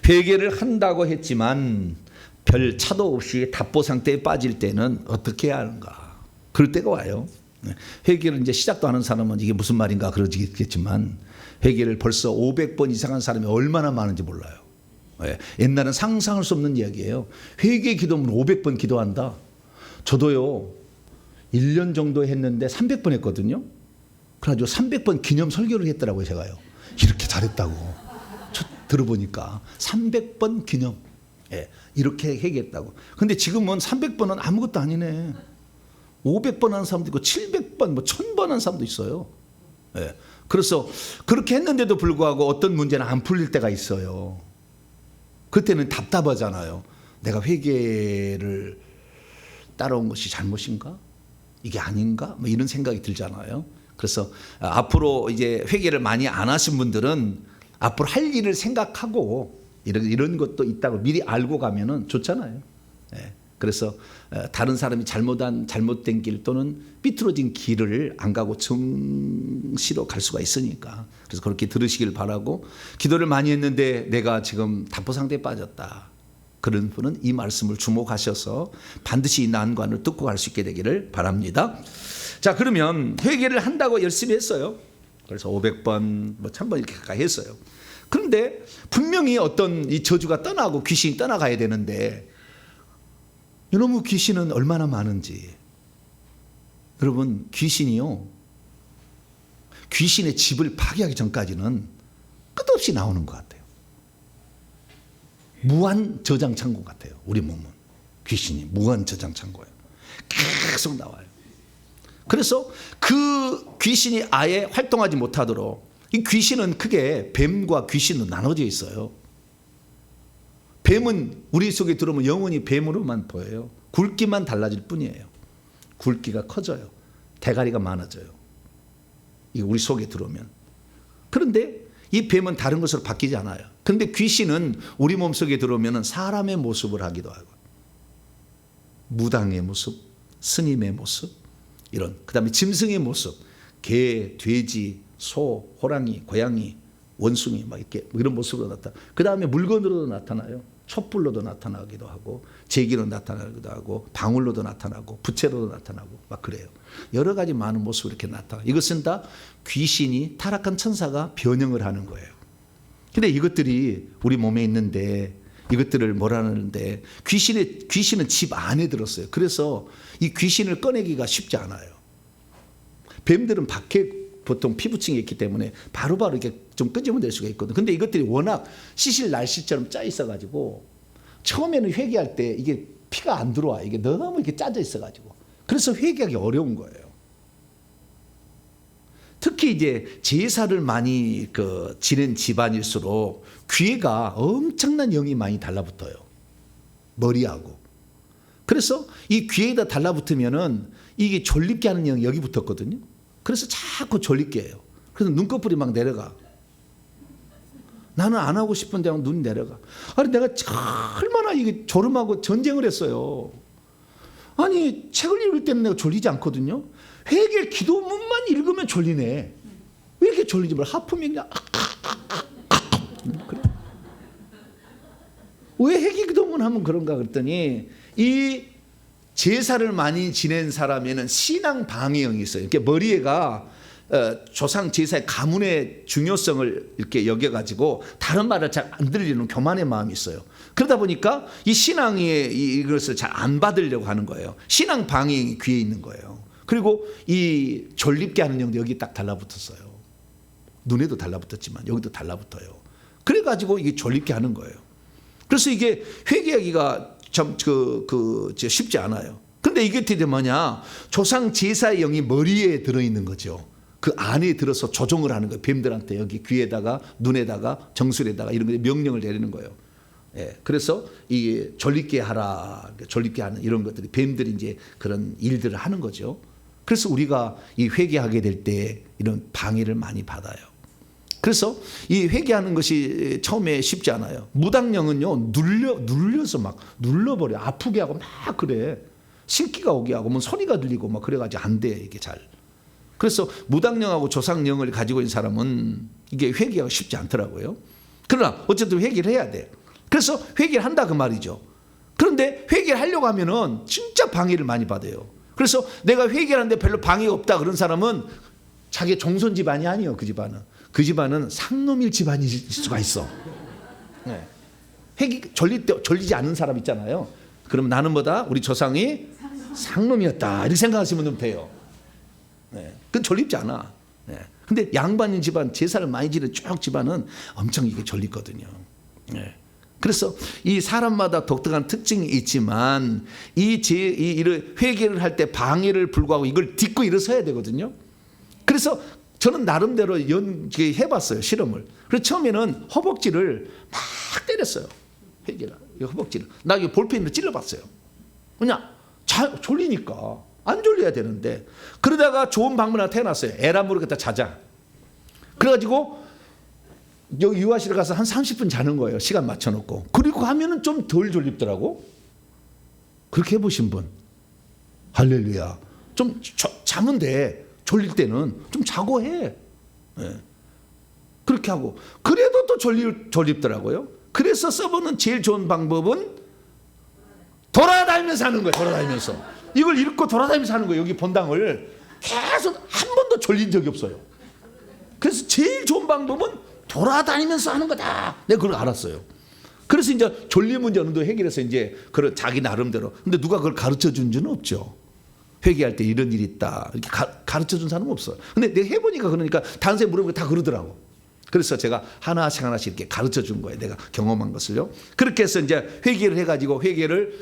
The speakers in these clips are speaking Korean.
회개를 한다고 했지만 별 차도 없이 답보 상태에 빠질 때는 어떻게 해야 하는가? 그럴 때가 와요. 회개를 이제 시작도 하는 사람은 이게 무슨 말인가 그러겠지만 회개를 벌써 500번 이상 한 사람이 얼마나 많은지 몰라요. 옛날엔 상상할 수 없는 이야기예요. 회개 기도면 500번 기도한다. 저도요 1년 정도 했는데 300번 했거든요. 그래가지고 300번 기념 설교를 했더라고요. 제가요. 이렇게 잘했다고. 들어보니까 300번 기념. 이렇게 회개했다고. 근데 지금은 300번은 아무것도 아니네. 500번 하는 사람도 있고 700번, 뭐 1000번 하는 사람도 있어요. 그래서 그렇게 했는데도 불구하고 어떤 문제는 안 풀릴 때가 있어요. 그때는 답답하잖아요. 내가 회개를 따라온 것이 잘못인가? 이게 아닌가? 뭐 이런 생각이 들잖아요. 그래서 앞으로 이제 회개를 많이 안 하신 분들은 앞으로 할 일을 생각하고 이런 것도 있다고 미리 알고 가면은 좋잖아요. 그래서 다른 사람이 잘못된 길 또는 삐뚤어진 길을 안 가고 정시로 갈 수가 있으니까. 그래서 그렇게 들으시길 바라고, 기도를 많이 했는데 내가 지금 답보 상태에 빠졌다. 그런 분은 이 말씀을 주목하셔서 반드시 이 난관을 뚫고 갈 수 있게 되기를 바랍니다. 자, 그러면 회개를 한다고 열심히 했어요. 그래서 500번, 뭐 1000번 이렇게 가까이 했어요. 그런데 분명히 어떤 이 저주가 떠나고 귀신이 떠나가야 되는데 이놈의 귀신은 얼마나 많은지. 여러분, 귀신이요, 귀신의 집을 파괴하기 전까지는 끝없이 나오는 것 같아요. 무한 저장 창고 같아요. 우리 몸은 귀신이 무한 저장 창고예요. 계속 나와요. 그래서 그 귀신이 아예 활동하지 못하도록, 이 귀신은 크게 뱀과 귀신으로 나눠져 있어요. 뱀은 우리 속에 들어오면 영원히 뱀으로만 보여요. 굵기만 달라질 뿐이에요. 굵기가 커져요. 대가리가 많아져요. 이게 우리 속에 들어오면. 그런데 이 뱀은 다른 것으로 바뀌지 않아요. 그런데 귀신은 우리 몸속에 들어오면 사람의 모습을 하기도 하고, 무당의 모습, 스님의 모습, 이런, 그 다음에 짐승의 모습, 개, 돼지, 소, 호랑이, 고양이, 원숭이 막 이렇게 이런 모습으로 나타나. 그 다음에 물건으로도 나타나요. 촛불로도 나타나기도 하고, 제기로 나타나기도 하고, 방울로도 나타나고, 부채로도 나타나고 막 그래요. 여러 가지 많은 모습으로 이렇게 나타나. 이것은 다 귀신이, 타락한 천사가 변형을 하는 거예요. 근데 이것들이 우리 몸에 있는데 이것들을 뭐라는데, 귀신은 집 안에 들었어요. 그래서 이 귀신을 꺼내기가 쉽지 않아요. 뱀들은 밖에 보통 피부층이 있기 때문에 바로바로 이렇게 좀 끄집어낼 수가 있거든요. 근데 이것들이 워낙 시실 날씨처럼 짜 있어가지고 처음에는 회개할 때 이게 피가 안 들어와. 이게 너무 이렇게 짜져 있어가지고. 그래서 회개하기 어려운 거예요. 특히 이제 제사를 많이 지낸 집안일수록 귀에가 엄청난 영이 많이 달라붙어요. 머리하고. 그래서 이 귀에다 달라붙으면은 이게 졸립게 하는 영이 여기 붙었거든요. 그래서 자꾸 졸립게 해요. 그래서 눈꺼풀이 막 내려가. 나는 안 하고 싶은데 눈이 내려가. 아니, 내가 얼마나 이게 졸음하고 전쟁을 했어요. 아니, 책을 읽을 때는 내가 졸리지 않거든요. 회개 기도문만 읽으면 졸리네. 왜 이렇게 졸리지? 뭘 하품이 그냥 그래. 왜 회개 기도문 하면 그런가 그랬더니, 이 제사를 많이 지낸 사람에는 신앙 방해형이 있어요. 이렇게 머리에가 조상 제사의 가문의 중요성을 이렇게 여겨가지고 다른 말을 잘 안 들리는 교만의 마음이 있어요. 그러다 보니까 이 신앙의 이것을 잘 안 받으려고 하는 거예요. 신앙 방해형이 귀에 있는 거예요. 그리고 이 졸립게 하는 영도 여기 딱 달라붙었어요. 눈에도 달라붙었지만 여기도 달라붙어요. 그래가지고 이게 졸립게 하는 거예요. 그래서 이게 회개하기가 참 쉽지 않아요. 그런데 이게 어떻게 뭐냐, 조상 제사의 영이 머리에 들어있는 거죠. 그 안에 들어서 조종을 하는 거예요. 뱀들한테 여기 귀에다가 눈에다가 정수리에다가 이런 거 명령을 내리는 거예요. 그래서 이 졸립게 하라, 졸립게 하는 이런 것들이 뱀들이 이제 그런 일들을 하는 거죠. 그래서 우리가 이 회개하게 될 때 이런 방해를 많이 받아요. 그래서 이 회개하는 것이 처음에 쉽지 않아요. 무당령은요, 눌려서 막 눌러버려. 아프게 하고 막 그래. 신기가 오게 하고 뭐 소리가 들리고 막 그래가지고 안 돼, 이게 잘. 그래서 무당령하고 조상령을 가지고 있는 사람은 이게 회개가 쉽지 않더라고요. 그러나 어쨌든 회개를 해야 돼. 그래서 회개를 한다 그 말이죠. 그런데 회개를 하려고 하면은 진짜 방해를 많이 받아요. 그래서 내가 회개를 하는데 별로 방해가 없다 그런 사람은 자기 종손 집안이 아니에요. 그 집안은 상놈일 집안일 수가 있어. 네. 회개 졸리지 않는 사람 있잖아요. 그럼 나는 뭐다? 우리 조상이 상놈이었다 이렇게 생각하시면 돼요. 네. 그건 졸립지 않아. 네. 근데 양반인 집안, 제사를 많이 지는 쭉 집안은 엄청 이게 졸리거든요. 네. 그래서 이 사람마다 독특한 특징이 있지만 이 회개를 할 때 방해를 불구하고 이걸 딛고 일어서야 되거든요. 그래서 저는 나름대로 해봤어요, 실험을. 그래서 처음에는 허벅지를 막 때렸어요. 회개를 허벅지를. 나 이거 볼펜으로 찔러봤어요. 그냥 졸리니까 안 졸려야 되는데 그러다가 좋은 방문 하나 태어났어요. 에라 모르겠다 자자. 그래가지고 여기 유아실에 가서 한 30분 자는 거예요. 시간 맞춰놓고. 그리고 하면은 좀 덜 졸립더라고. 그렇게 해보신 분? 할렐루야. 좀 자면 돼. 졸릴 때는 좀 자고 해. 네. 그렇게 하고. 그래도 또 졸립더라고요. 그래서 써보는 제일 좋은 방법은 돌아다니면서 하는 거예요. 돌아다니면서. 이걸 읽고 돌아다니면서 하는 거예요. 여기 본당을 계속 한 번도 졸린 적이 없어요. 그래서 제일 좋은 방법은 돌아다니면서 하는 거다. 내가 그걸 알았어요. 그래서 이제 졸림 문제 어느 정도 해결해서 이제 그런 자기 나름대로. 근데 누가 그걸 가르쳐 준 적은 없죠. 회개할 때 이런 일이 있다. 이렇게 가르쳐 준 사람은 없어요. 근데 내가 해보니까 그러니까 다른 사람이 물어보니까 다 그러더라고. 그래서 제가 하나씩 이렇게 가르쳐 준 거예요. 내가 경험한 것을요. 그렇게 해서 이제 회개를 해가지고 회개를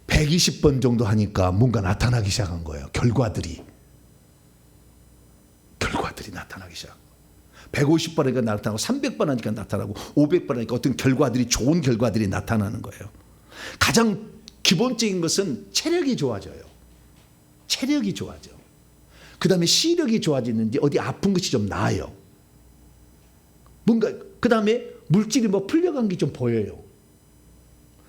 120번 정도 하니까 뭔가 나타나기 시작한 거예요. 결과들이 나타나기 시작. 150번 하니까 나타나고 300번 하니까 나타나고 500번 하니까 어떤 결과들이 좋은 결과들이 나타나는 거예요. 가장 기본적인 것은 체력이 좋아져요. 체력이 좋아져. 그 다음에 시력이 좋아지는지 어디 아픈 것이 좀 나아요. 뭔가 그 다음에 물질이 뭐 풀려간 게 좀 보여요.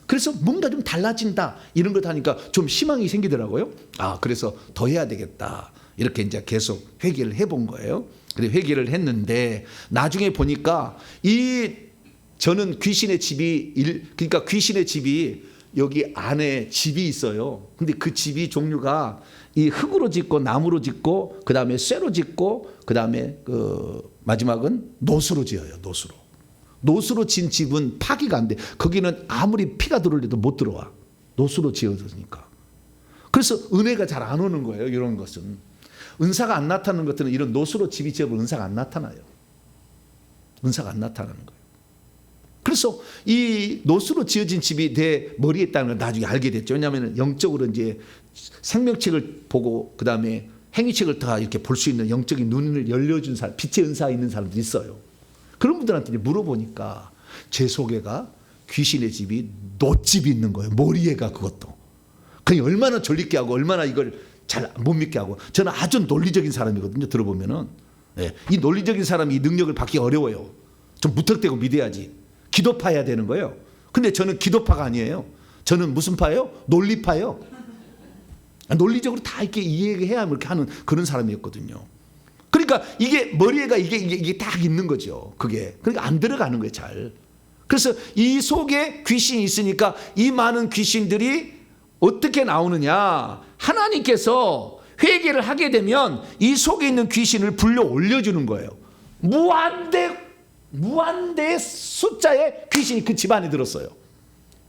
그래서 뭔가 좀 달라진다 이런 걸 하니까 좀 희망이 생기더라고요. 아 그래서 더 해야 되겠다. 이렇게 이제 계속 회개를 해본 거예요. 그래서 회개를 했는데 나중에 보니까 저는 귀신의 집이 여기 안에 집이 있어요. 근데 그 집이 종류가 이 흙으로 짓고 나무로 짓고 그 다음에 쇠로 짓고 그 다음에 마지막은 노수로 지어요. 노수로 진 집은 파기가 안 돼. 거기는 아무리 피가 들어올려도 못 들어와. 노수로 지어졌으니까. 그래서 은혜가 잘 안 오는 거예요. 이런 것은. 은사가 안 나타나는 것들은 이런 노수로 집이 지어보면 은사가 안 나타나요. 은사가 안 나타나는 거예요. 그래서 이 노수로 지어진 집이 내 머리에 있다는 걸 나중에 알게 됐죠. 왜냐하면 영적으로 이제 생명책을 보고 그 다음에 행위책을 다 이렇게 볼 수 있는 영적인 눈을 열려준 사람, 빛의 은사가 있는 사람들이 있어요. 그런 분들한테 이제 물어보니까 제 소개가 귀신의 집이 노집이 있는 거예요. 머리에가 그것도. 그냥 얼마나 졸리게 하고 얼마나 이걸 잘 못 믿게 하고. 저는 아주 논리적인 사람이거든요. 들어보면은. 네. 이 논리적인 사람이 이 능력을 받기 어려워요. 좀 무턱대고 믿어야지. 기도파야 되는 거예요. 근데 저는 기도파가 아니에요. 저는 무슨 파예요? 논리파예요. 논리적으로 다 이렇게 이해해야 이렇게 하는 그런 사람이었거든요. 그러니까 이게 머리에가 이게 딱 있는 거죠. 그러니까 안 들어가는 거예요, 잘. 그래서 이 속에 귀신이 있으니까 이 많은 귀신들이 어떻게 나오느냐? 하나님께서 회개를 하게 되면 이 속에 있는 귀신을 불러 올려주는 거예요. 무한대 숫자의 귀신이 그 집안에 들었어요.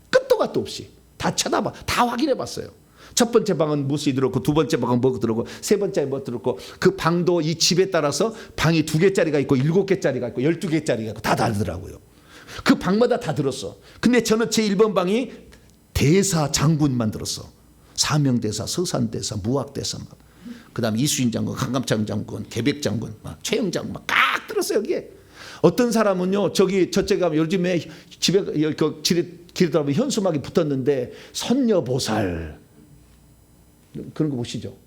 끝도 갓도 없이 다 쳐다봐, 다 확인해봤어요. 첫 번째 방은 무엇이 들었고 두 번째 방은 뭐 들었고 세 번째 뭐 들었고 그 방도 이 집에 따라서 방이 2개짜리가 있고 7개짜리가 있고 12개짜리가 있고 다 다르더라고요. 그 방마다 다 들었어. 근데 저는 제 1번 방이 대사 장군만 들었어. 사명대사, 서산대사, 무학대사, 그 다음에 이수인 장군, 강감창 장군, 계백 장군, 최영 장군 막 깍 들었어요 여기에. 어떤 사람은요 저쪽에 가면 요즘에 집에 길에 들어가면 현수막이 붙었는데 선녀보살 그런 거 보시죠.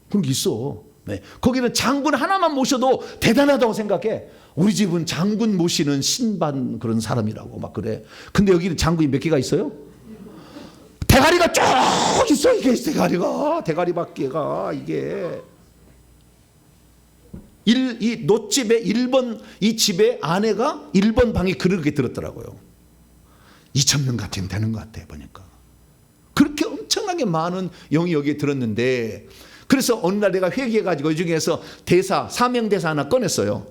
그런 게 있어. 네. 거기는 장군 하나만 모셔도 대단하다고 생각해. 우리 집은 장군 모시는 신반 그런 사람이라고 막 그래. 근데 여기는 장군이 몇 개가 있어요? 대가리가 쭉 있어. 이게 대가리밖에가 이게 이 노집에 1번 이 집에 아내가 1번 방에 그렇게 들었더라고요. 2,000명 같으면 되는 것 같아요. 보니까 그렇게 엄청나게 많은 영이 여기에 들었는데, 그래서 어느 날 내가 회개해가지고 이 중에서 대사, 사명대사 하나 꺼냈어요.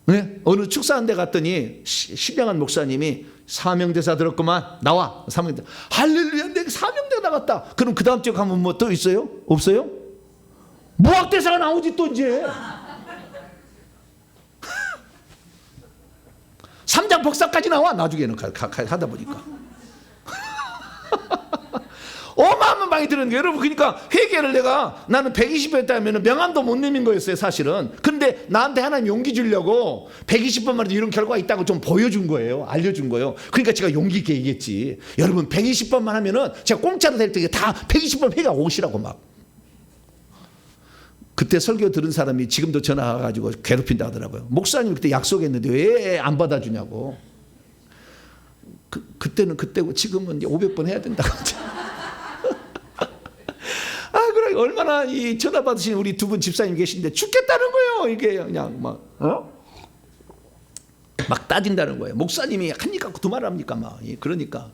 네? 어느 축사한 데 갔더니 신령한 목사님이 사명대사 들었구만, 나와. 사명대사. 할렐루야, 내가 사명대사 나갔다. 그럼 그 다음 주에 가면 뭐 또 있어요? 없어요? 무학대사가 나오지 또 이제. 3장 복사까지 나와 나중에는 하다 보니까. 어마어마한 많이 들은 게, 여러분, 그러니까 회개를 나는 120번 했다면 명함도 못 내민 거였어요, 사실은. 그런데 나한테 하나님 용기 주려고 120번만 해도 이런 결과가 있다고 좀 보여준 거예요. 알려준 거예요. 그러니까 제가 용기 있게 얘기했지. 여러분, 120번만 하면은 제가 공짜로 될 때 다 120번 회가 오시라고 막. 그때 설교 들은 사람이 지금도 전화 와가지고 괴롭힌다 하더라고요. 목사님 그때 약속했는데 왜 안 받아주냐고. 그때는 그때고 지금은 이제 500번 해야 된다고. 그래, 얼마나 이 전화 받으신 우리 두 분 집사님 계신데 죽겠다는 거예요. 이게 그냥 막, 막 따진다는 거예요. 목사님이 한 입 갖고 두 말 합니까? 막. 그러니까.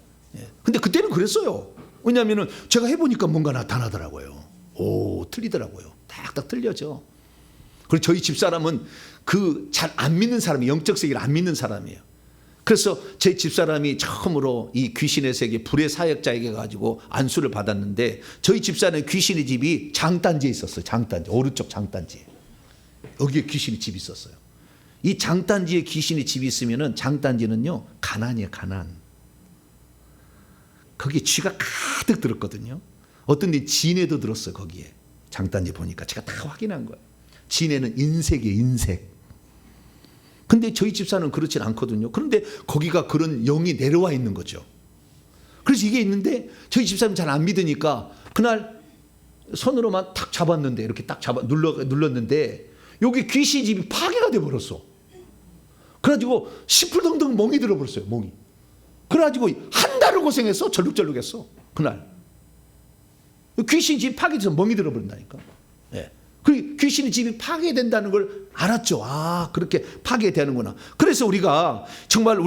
근데 그때는 그랬어요. 왜냐하면은 제가 해보니까 뭔가 나타나더라고요. 오, 틀리더라고요. 딱딱 틀려져. 그리고 저희 집사람은 그 잘 안 믿는 사람이, 영적 세계를 안 믿는 사람이에요. 그래서 제 집사람이 처음으로 이 귀신의 세계 불의 사역자에게 가지고 안수를 받았는데, 저희 집사는 귀신의 집이 장단지에 있었어요. 장단지, 오른쪽 장단지. 여기에 귀신의 집이 있었어요. 이 장단지에 귀신의 집이 있으면은 장단지는요, 가난이에요, 가난. 거기에 쥐가 가득 들었거든요. 어떤 데 진해도 들었어요. 거기에 장단지 보니까 제가 다 확인한 거예요. 진해는 인색이에요, 인색. 근데 저희 집사는 그렇진 않거든요. 그런데 거기가 그런 영이 내려와 있는 거죠. 그래서 이게 있는데 저희 집사는 잘 안 믿으니까 그날 손으로만 탁 잡았는데, 이렇게 딱 눌렀는데 여기 귀신 집이 파괴가 돼버렸어. 그래가지고 시풀덩덩 멍이 들어버렸어요. 멍이. 그래가지고 한 달을 고생했어. 절룩절룩했어. 그날 귀신 집이 파괴돼서 멍이 들어버린다니까. 예. 그 귀신의 집이 파괴된다는 걸 알았죠. 아, 그렇게 파괴되는구나. 그래서 우리가 정말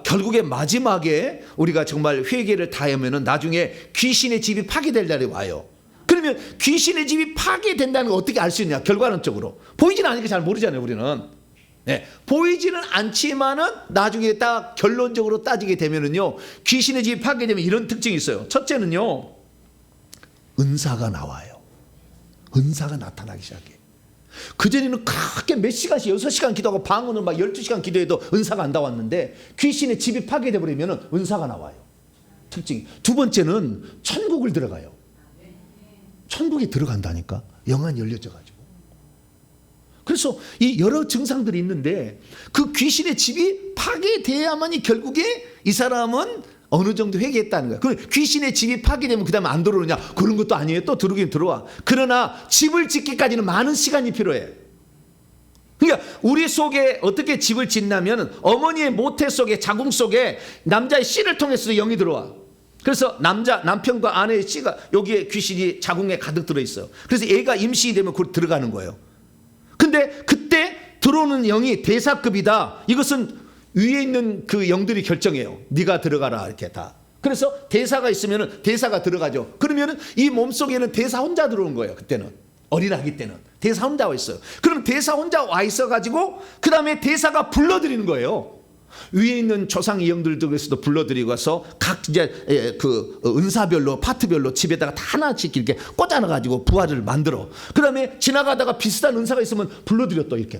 결국에 마지막에 우리가 정말 회개를 다하면은 나중에 귀신의 집이 파괴될 날이 와요. 그러면 귀신의 집이 파괴된다는 걸 어떻게 알 수 있냐? 결과론적으로 보이지는 않으니까 잘 모르잖아요, 우리는. 네, 보이지는 않지만은 나중에 딱 결론적으로 따지게 되면은요, 귀신의 집이 파괴되면 이런 특징이 있어요. 첫째는요, 은사가 나와요. 은사가 나타나기 시작해. 그전에는 크게 몇 시간씩 6시간 기도하고 방언을 막 12시간 기도해도 은사가 안 나왔는데, 귀신의 집이 파괴돼 버리면 은사가 나와요. 특징이. 두 번째는 천국을 들어가요. 천국에 들어간다니까. 영안이 열려져 가지고. 그래서 이 여러 증상들이 있는데 그 귀신의 집이 파괴돼야만이 결국에 이 사람은 어느 정도 회개했다는 거야. 그럼 귀신의 집이 파괴되면 그 다음에 안 들어오느냐? 그런 것도 아니에요. 또 들어오긴 들어와. 그러나 집을 짓기까지는 많은 시간이 필요해. 그러니까 우리 속에 어떻게 집을 짓냐면, 어머니의 모태 속에, 자궁 속에 남자의 씨를 통해서 영이 들어와. 그래서 남편과 아내의 씨가 여기에 귀신이 자궁에 가득 들어있어요. 그래서 얘가 임신이 되면 그걸 들어가는 거예요. 근데 그때 들어오는 영이 대사급이다. 이것은 위에 있는 그 영들이 결정해요. 네가 들어가라, 이렇게 다. 그래서 대사가 있으면 대사가 들어가죠. 그러면 이 몸속에는 대사 혼자 들어온 거예요. 그때는 어린아기 때는 대사 혼자 와 있어요. 그럼 대사 혼자 와 있어 가지고 그 다음에 대사가 불러들이는 거예요. 위에 있는 조상의 영들 중에서도 불러들이고 와서 각 이제 그 은사별로, 파트별로 집에다가 다 하나씩 이렇게 꽂아놔가지고 부활을 만들어. 그 다음에 지나가다가 비슷한 은사가 있으면 불러들여. 또 이렇게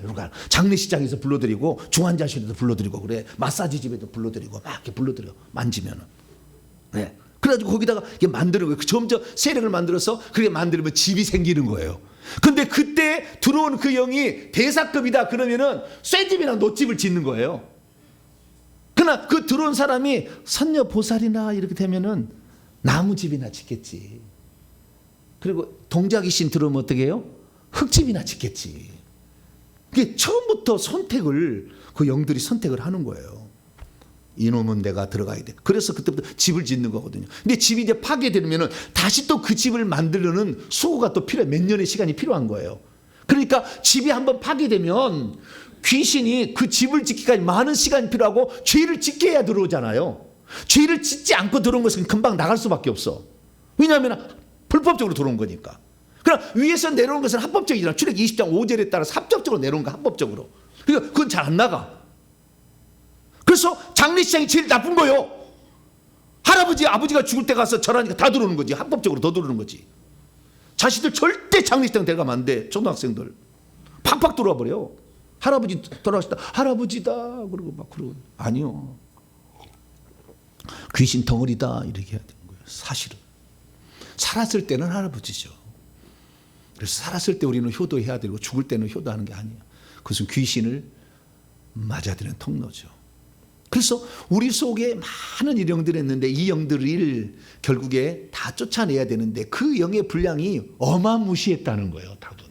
장례식장에서 불러들이고, 중환자실에도 불러들이고, 그래 마사지 집에도 불러들이고, 막 이렇게 불러들여 만지면은. 네. 그래가지고 거기다가 이게 만드는 거예요. 점점 세력을 만들어서 그렇게 만들면 집이 생기는 거예요. 근데 그때 들어온 그 영이 대사급이다 그러면은 쇠집이나 노집을 짓는 거예요. 그러나 그 들어온 사람이 선녀보살이나 이렇게 되면은 나무집이나 짓겠지. 그리고 동자귀신 들어오면 어떻게 해요? 흙집이나 짓겠지. 그게 처음부터 선택을, 그 영들이 선택을 하는 거예요. 이놈은 내가 들어가야 돼. 그래서 그때부터 집을 짓는 거거든요. 근데 집이 이제 파괴되면은 다시 또 그 집을 만들려는 수고가 또 필요해. 몇 년의 시간이 필요한 거예요. 그러니까 집이 한번 파괴되면 귀신이 그 집을 짓기까지 많은 시간이 필요하고 죄를 짓게 해야 들어오잖아요. 죄를 짓지 않고 들어온 것은 금방 나갈 수밖에 없어. 왜냐하면 불법적으로 들어온 거니까. 그럼 위에서 내려오는 것은 합법적이잖아. 출애굽기 20장 5절에 따라서 합법적으로 내려온 거, 합법적으로. 그러니까 그건 잘 안 나가. 그래서 장례식장이 제일 나쁜 거예요. 할아버지 아버지가 죽을 때 가서 절하니까 다 들어오는 거지. 합법적으로 더 들어오는 거지. 자식들 절대 장례식장 데려가면 안 돼. 초등학생들 팍팍 들어와 버려. 할아버지 돌아가시다 할아버지다 그러고 막 그러고. 아니요, 귀신 덩어리다 이렇게 해야 되는 거예요. 사실은 살았을 때는 할아버지죠. 그래서 살았을 때 우리는 효도해야 되고 죽을 때는 효도하는 게 아니에요. 그것은 귀신을 맞아들이는 통로죠. 그래서 우리 속에 많은 영들이 있는데 이 영들을 결국에 다 쫓아내야 되는데 그 영의 분량이 어마무시했다는 거예요. 다분.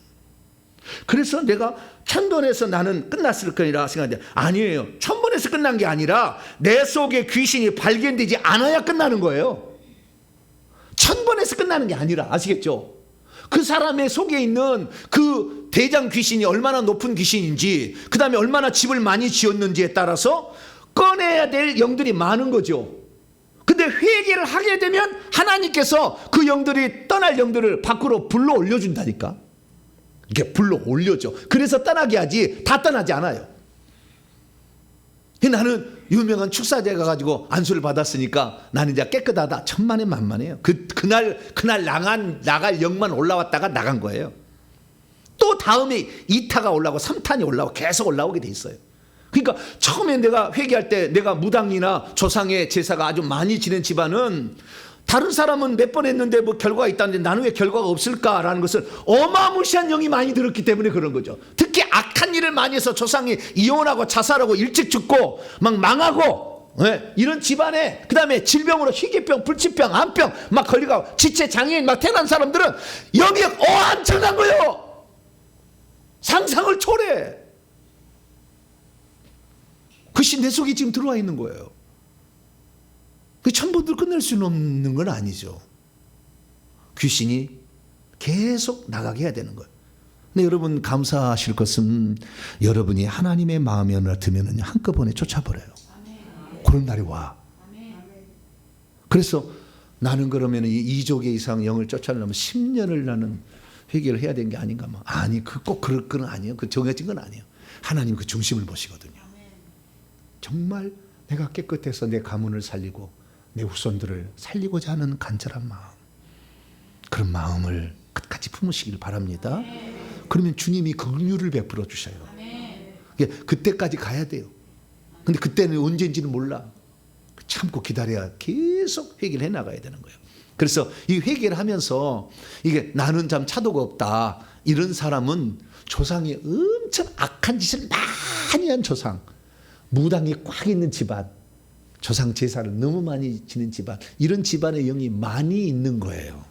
그래서 내가 천번에서 나는 끝났을 거라 생각하는데 아니에요. 천번에서 끝난 게 아니라 내 속에 귀신이 발견되지 않아야 끝나는 거예요. 천번에서 끝나는 게 아니라, 아시겠죠? 그 사람의 속에 있는 그 대장 귀신이 얼마나 높은 귀신인지, 그 다음에 얼마나 집을 많이 지었는지에 따라서 꺼내야 될 영들이 많은 거죠. 근데 회개를 하게 되면 하나님께서 그 영들이 떠날 영들을 밖으로 불러 올려준다니까. 이게 불러 올려줘. 그래서 떠나게 하지 다 떠나지 않아요. 나는 유명한 축사제 가가지고 안수를 받았으니까 나는 이제 깨끗하다. 천만에 만만해요. 그날 나갈 영만 올라왔다가 나간 거예요. 또 다음에 2타가 올라오고 3탄이 올라오고 계속 올라오게 돼 있어요. 그러니까 처음에 내가 회개할 때 내가 무당이나 조상의 제사가 아주 많이 지낸 집안은 다른 사람은 몇 번 했는데 뭐 결과가 있다는데 나는 왜 결과가 없을까라는 것은 어마무시한 영이 많이 들었기 때문에 그런 거죠. 특히 악한 일을 많이 해서 조상이 이혼하고 자살하고 일찍 죽고 막 망하고, 네, 이런 집안에 그 다음에 질병으로 희귀병, 불치병, 암병 막 걸리고 지체 장애인 막 태어난 사람들은 영이 엄청난 거예요. 상상을 초래해. 그것이 내 속에 지금 들어와 있는 거예요. 그 천번들 끝낼 수는 없는 건 아니죠. 귀신이 계속 나가게 해야 되는 거예요. 근데 여러분 감사하실 것은 여러분이 하나님의 마음에 들면 한꺼번에 쫓아버려요. 그런 날이 와. 그래서 나는 그러면 2조개 이상 영을 쫓아내려면 10년을 나는 회개를 해야 되는 게 아닌가. 아니, 꼭 그럴 건 아니에요. 그 정해진 건 아니에요. 하나님 그 중심을 보시거든요. 정말 내가 깨끗해서 내 가문을 살리고 내 후손들을 살리고자 하는 간절한 마음, 그런 마음을 끝까지 품으시길 바랍니다. 그러면 주님이 긍휼을 베풀어 주셔요. 그때까지 가야 돼요. 근데 그때는 언제인지는 몰라. 참고 기다려야 계속 회개를 해나가야 되는 거예요. 그래서 이 회개를 하면서 이게 나는 참 차도가 없다 이런 사람은 조상이 엄청 악한 짓을 많이 한 조상, 무당이 꽉 있는 집안, 조상 제사를 너무 많이 지는 집안, 이런 집안의 영이 많이 있는 거예요.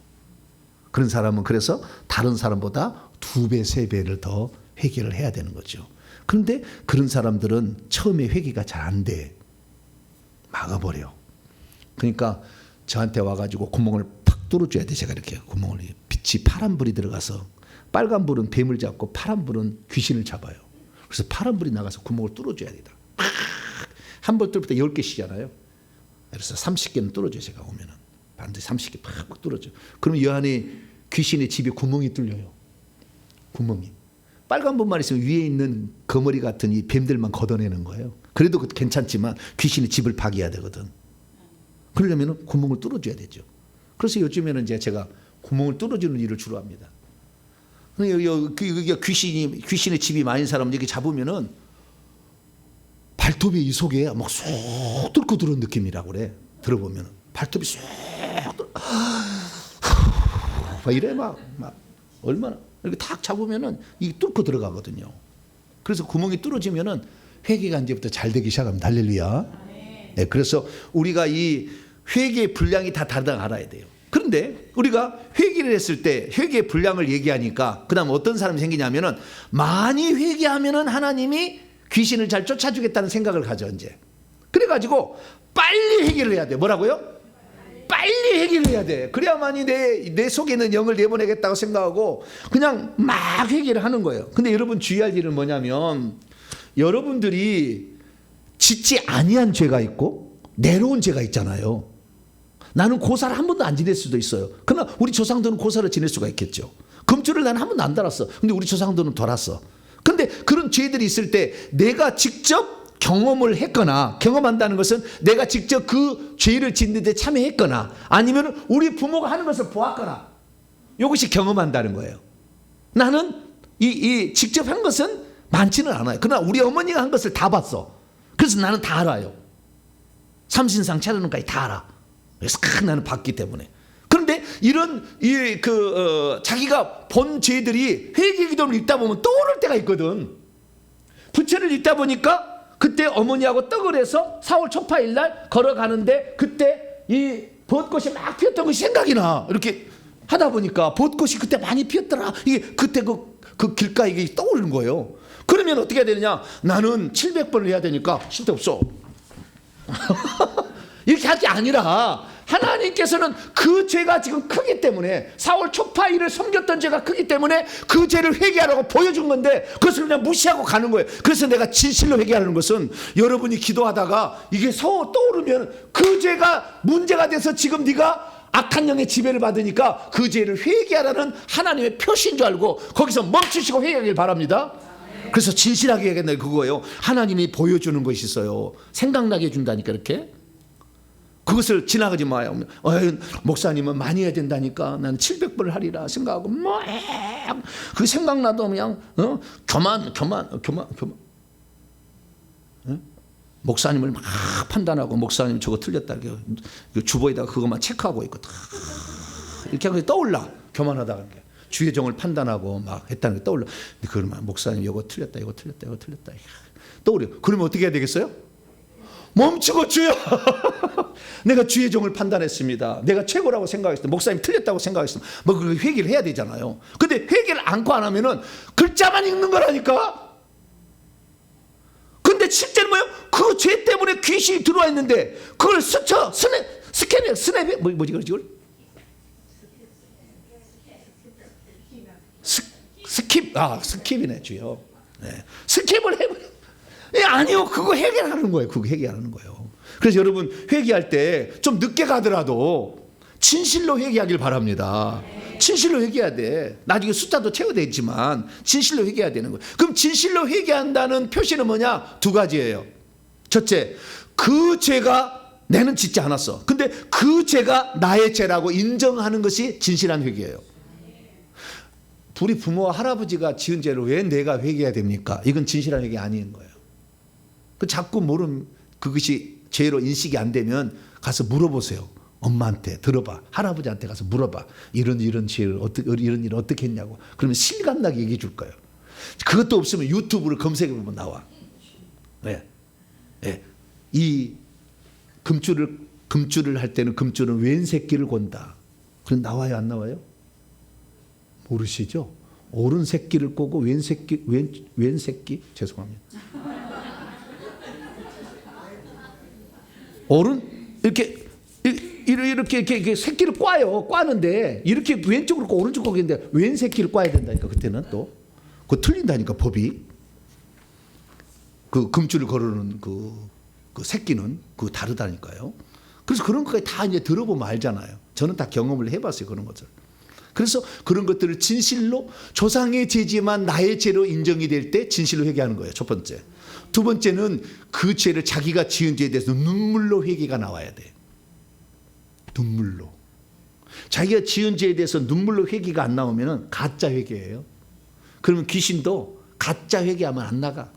그런 사람은 그래서 다른 사람보다 2배, 3배를 더 회개를 해야 되는 거죠. 그런데 그런 사람들은 처음에 회개가 잘 안 돼. 막아버려. 그러니까 저한테 와가지고 구멍을 팍 뚫어줘야 돼. 제가 이렇게 구멍을, 빛이 파란 불이 들어가서, 빨간 불은 뱀을 잡고 파란 불은 귀신을 잡아요. 그래서 파란 불이 나가서 구멍을 뚫어줘야 되다. 한 번 뚫을 때 10개씩이잖아요. 그래서 30개는 뚫어줘요. 제가 오면은 반드시 30개 팍 뚫어줘. 그럼 이 안에 귀신의 집에 구멍이 뚫려요. 구멍이. 빨간 불만 있으면 위에 있는 거머리 같은 이 뱀들만 걷어내는 거예요. 그래도 괜찮지만 귀신의 집을 파괴해야 되거든. 그러려면 구멍을 뚫어줘야 되죠. 그래서 요즘에는 이제 제가 구멍을 뚫어주는 일을 주로 합니다. 귀신의 집이 많은 사람 이렇게 잡으면은 발톱이 이 속에 막 쏙 뚫고 들어온 느낌이라고 그래. 들어보면 발톱이 쏙 막 이래 막 얼마나 이렇게 탁 잡으면은 이 뚫고 들어가거든요. 그래서 구멍이 뚫어지면은 회개가 이제부터 잘 되기 시작합니다. 할렐루야. 네, 그래서 우리가 이 회개의 분량이 다 다르다는 걸 알아야 돼요. 그런데 우리가 회개를 했을 때 회개의 분량을 얘기하니까 그다음 어떤 사람이 생기냐면은 많이 회개하면은 하나님이 귀신을 잘 쫓아주겠다는 생각을 가져 이제. 그래가지고 빨리 해결을 해야 돼. 뭐라고요? 빨리 해결을 해야 돼. 그래야만이 내 속에 있는 영을 내보내겠다고 생각하고 그냥 막 해결을 하는 거예요. 근데 여러분 주의할 일은 뭐냐면 여러분들이 짓지 아니한 죄가 있고 내려온 죄가 있잖아요. 나는 고사를 한 번도 안 지낼 수도 있어요. 그러나 우리 조상들은 고사를 지낼 수가 있겠죠. 금주를 나는 한 번도 안 달았어. 근데 우리 조상들은 돌았어. 근데 그런 죄들이 있을 때 내가 직접 경험을 했거나, 경험한다는 것은 내가 직접 그 죄를 짓는 데 참여했거나, 아니면 우리 부모가 하는 것을 보았거나, 이것이 경험한다는 거예요. 나는 이 직접 한 것은 많지는 않아요. 그러나 우리 어머니가 한 것을 다 봤어. 그래서 나는 다 알아요. 삼신상 차려놓은까지 다 알아. 그래서 나는 봤기 때문에. 그런데 이런 자기가 본 죄들이 회개기도를 읽다 보면 떠오를 때가 있거든. 부채를 읽다 보니까 그때 어머니하고 떡을 해서 4월 초파일 날 걸어가는데 그때 이 벚꽃이 막 피었던 것이 생각이 나. 이렇게 하다 보니까 벚꽃이 그때 많이 피었더라. 이게 그때 그 길가에 이게 떠오르는 거예요. 그러면 어떻게 해야 되느냐? 나는 700번을 해야 되니까 쓸데없어. 이렇게 할 게 아니라 하나님께서는 그 죄가 지금 크기 때문에, 4월 초파일을 섬겼던 죄가 크기 때문에 그 죄를 회개하라고 보여준 건데 그것을 그냥 무시하고 가는 거예요. 그래서 내가 진실로 회개하는 것은, 여러분이 기도하다가 이게 떠오르면 그 죄가 문제가 돼서 지금 네가 악한 영의 지배를 받으니까 그 죄를 회개하라는 하나님의 표시인 줄 알고 거기서 멈추시고 회개하길 바랍니다. 그래서 진실하게 얘기했는데 그거예요. 하나님이 보여주는 것이 있어요. 생각나게 해준다니까. 이렇게 그것을 지나가지 마요. 목사님은 많이 해야 된다니까 나는 700번을 하리라 생각하고 그 생각나도 그냥 교만. 목사님을 막 판단하고, 목사님 저거 틀렸다, 주보에다가 그것만 체크하고 있고 이렇게 하고 떠올라. 교만하다가 주의 종을 판단하고 막 했다는 게 떠올라. 근데 그러면 목사님 이거 틀렸다 떠오려. 그러면 어떻게 해야 되겠어요? 멈추고, 주여 내가 주의 종을 판단했습니다. 내가 최고라고 생각했습니다. 목사님 틀렸다고 생각했습니다. 뭐 그 회개를 해야 되잖아요. 근데 회개를 않고 안 하면은 글자만 읽는 거라니까. 근데 실제는 뭐예요? 그 죄 때문에 귀신이 들어와 있는데 그걸 스냅 뭐지 그걸? 스킵이네 주요. 네. 스킵을 해버려. 아니요, 그거 해결하는 거예요. 그거 해결하는 거예요. 그래서 여러분 회개할 때 좀 늦게 가더라도 진실로 회개하길 바랍니다. 진실로 회개해야 돼. 나중에 숫자도 채워되지만 진실로 회개해야 되는 거예요. 그럼 진실로 회개한다는 표시는 뭐냐? 두 가지예요. 첫째, 그 죄가 나는 짓지 않았어. 근데 그 죄가 나의 죄라고 인정하는 것이 진실한 회개예요. 우리 부모와 할아버지가 지은 죄를 왜 내가 회개해야 됩니까? 이건 진실한 회개 아닌 거예요. 그 자꾸 모르면 그것이 죄로 인식이 안 되면 가서 물어보세요. 엄마한테 들어봐. 할아버지한테 가서 물어봐. 이런 죄를 이런 일을 어떻게 했냐고. 그러면 실감나게 얘기해 줄 거예요. 그것도 없으면 유튜브를 검색해 보면 나와. 네. 네. 이 금줄을 할 때는 금줄은 왼 새끼를 건다. 그럼 나와요, 안 나와요? 모르시죠? 오른 새끼를 꼬고 왼 새끼 죄송합니다. 오른 이렇게 새끼를 꽈요. 꽈는데 이렇게 왼쪽으로 꼬 오른쪽 꼬기인데 왼 새끼를 꽈야 된다니까. 그때는 또 그거 틀린다니까 법이. 그 금줄을 거르는 그 새끼는 그 다르다니까요. 그래서 그런 것까지 다 이제 들어보면 알잖아요. 저는 다 경험을 해봤어요, 그런 것을. 그래서 그런 것들을 진실로, 조상의 죄지만 나의 죄로 인정이 될 때 진실로 회개하는 거예요. 첫 번째. 두 번째는 그 죄를 자기가 지은 죄에 대해서 눈물로 회개가 나와야 돼. 눈물로. 자기가 지은 죄에 대해서 눈물로 회개가 안 나오면 가짜 회개예요. 그러면 귀신도 가짜 회개하면 안 나가.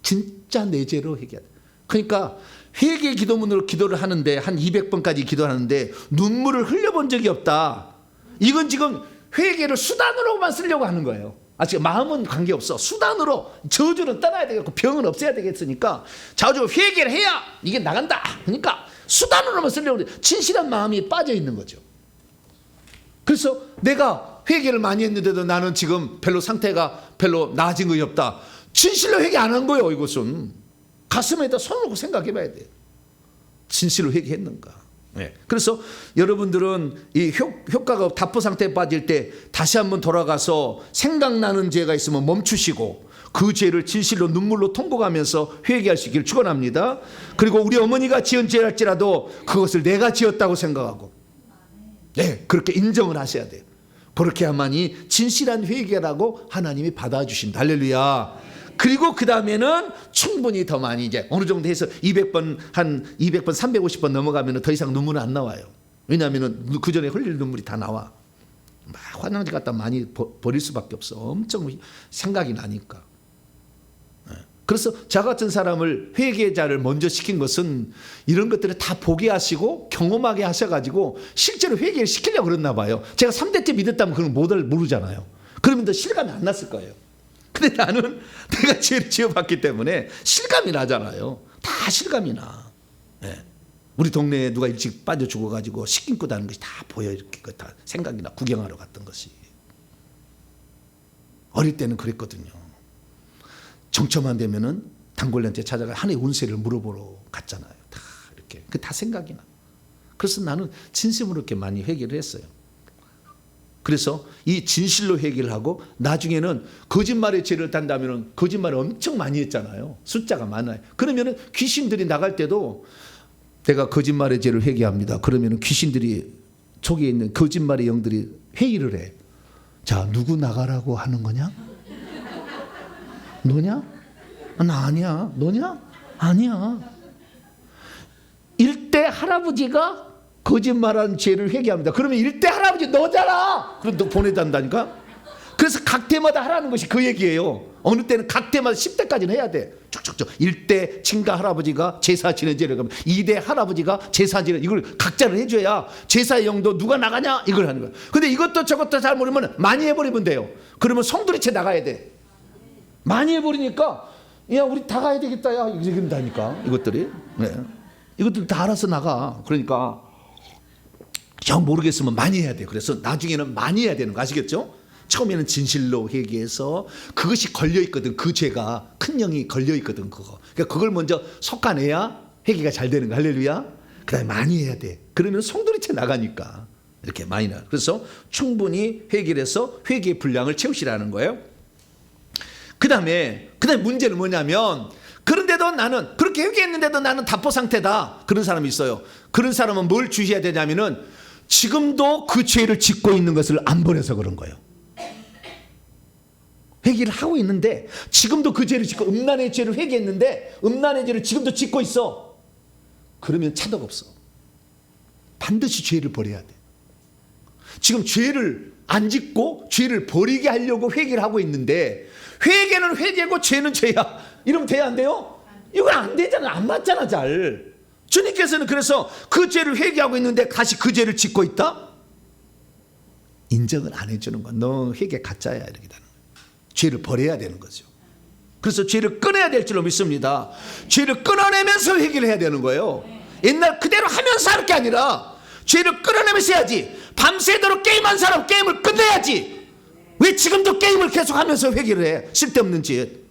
진짜 내 죄로 회개해야 돼. 그러니까 회개 기도문으로 기도를 하는데 한 200번까지 기도하는데 눈물을 흘려본 적이 없다. 이건 지금 회개를 수단으로만 쓰려고 하는 거예요. 지금 마음은 관계없어. 수단으로 저주는 떠나야 되겠고 병은 없애야 되겠으니까 자주 회개를 해야 이게 나간다. 그러니까 수단으로만 쓰려고 그래. 진실한 마음이 빠져 있는 거죠. 그래서 내가 회개를 많이 했는데도 나는 지금 별로 상태가 별로 나아진 것이 없다. 진실로 회개 안 한 거예요. 이것은 가슴에다 손 놓고 생각해 봐야 돼요. 진실로 회개했는가. 네. 그래서 여러분들은 이 효과가 답보 상태에 빠질 때 다시 한번 돌아가서 생각나는 죄가 있으면 멈추시고, 그 죄를 진실로 눈물로 통곡하면서 회개할 수 있기를 축원합니다. 그리고 우리 어머니가 지은 죄랄지라도 그것을 내가 지었다고 생각하고, 네, 그렇게 인정을 하셔야 돼요. 그렇게 해야만이 진실한 회개라고 하나님이 받아주신다. 할렐루야. 그리고 그 다음에는 충분히 더 많이 이제 어느 정도 해서 200번, 한 200번, 350번 넘어가면 더 이상 눈물은 안 나와요. 왜냐하면 그 전에 흘릴 눈물이 다 나와. 막 화장지 갖다 많이 버릴 수밖에 없어. 엄청 생각이 나니까. 그래서 저 같은 사람을 회개자를 먼저 시킨 것은 이런 것들을 다 보게 하시고 경험하게 하셔가지고 실제로 회개를 시키려고 그랬나 봐요. 제가 3대째 믿었다면 그건 모르잖아요. 그러면 더 실감이 안 났을 거예요. 근데 나는 내가 죄를 지어봤기 때문에 실감이 나잖아요. 다 실감이 나. 네. 우리 동네에 누가 일찍 빠져 죽어가지고 씻김고 다는 것이 다 보여. 이렇게 다 생각이 나. 구경하러 갔던 것이. 어릴 때는 그랬거든요. 정처만 되면은 단골한테 찾아가 한 해 운세를 물어보러 갔잖아요. 다 이렇게. 그 다 생각이 나. 그래서 나는 진심으로 이렇게 많이 회개를 했어요. 그래서 이 진실로 회개를 하고 나중에는 거짓말의 죄를 단다면 거짓말을 엄청 많이 했잖아요. 숫자가 많아요. 그러면은 귀신들이 나갈 때도 내가 거짓말의 죄를 회개합니다. 그러면은 귀신들이 속에 있는 거짓말의 영들이 회의를 해. 자, 누구 나가라고 하는 거냐? 너냐? 나 아니야. 너냐? 아니야. 일대 할아버지가 거짓말한 죄를 회개합니다. 그러면 일대 할아버지 너잖아. 그럼 너 보내단다니까. 그래서 각 때마다 하라는 것이 그 얘기예요. 어느 때는 각 때마다 10대까지는 해야 돼. 쭉쭉쭉. 1대 친가 할아버지가 제사 지낸 죄를 가면 2대 할아버지가 제사 지낸, 이걸 각자를 해줘야 제사의 영도 누가 나가냐 이걸 하는 거야. 근데 이것도 저것도 잘 모르면 많이 해버리면 돼요. 그러면 성도리체 나가야 돼. 많이 해버리니까 야 우리 다 가야 되겠다 야 이렇게 된다니까 이것들이. 네. 이것들 다 알아서 나가. 그러니까 영 모르겠으면 많이 해야 돼. 그래서 나중에는 많이 해야 되는 거 아시겠죠? 처음에는 진실로 회개해서 그것이 걸려있거든. 그 죄가 큰 영이 걸려있거든. 그러니까 그걸 먼저 솎아내야 회개가 잘 되는 거. 할렐루야. 그 다음에 많이 해야 돼. 그러면 성도리체 나가니까 이렇게 많이 나. 그래서 충분히 회개를 해서 회개의 분량을 채우시라는 거예요. 그 다음에 문제는 뭐냐면 그런데도 나는 그렇게 회개했는데도 나는 답보 상태다. 그런 사람이 있어요. 그런 사람은 뭘 주의해야 되냐면은 지금도 그 죄를 짓고 있는 것을 안 버려서 그런 거예요. 회개를 하고 있는데 지금도 그 죄를 짓고 음란의 죄를 회개했는데 음란의 죄를 지금도 짓고 있어. 그러면 차도가 없어. 반드시 죄를 버려야 돼. 지금 죄를 안 짓고 죄를 버리게 하려고 회개를 하고 있는데 회개는 회개고 죄는 죄야. 이러면 돼야 안 돼요? 이건 안 되잖아. 안 맞잖아 잘. 주님께서는 그래서 그 죄를 회개하고 있는데 다시 그 죄를 짓고 있다? 인정을 안 해주는 거야. 너 회개 가짜야 이렇게 되는 거야. 죄를 버려야 되는 거죠. 그래서 죄를 끊어야 될 줄로 믿습니다. 죄를 끊어내면서 회개를 해야 되는 거예요. 옛날 그대로 하면서 할 게 아니라 죄를 끊어내면서 해야지. 밤새도록 게임한 사람 게임을 끝내야지. 왜 지금도 게임을 계속하면서 회개를 해? 쓸데없는 짓.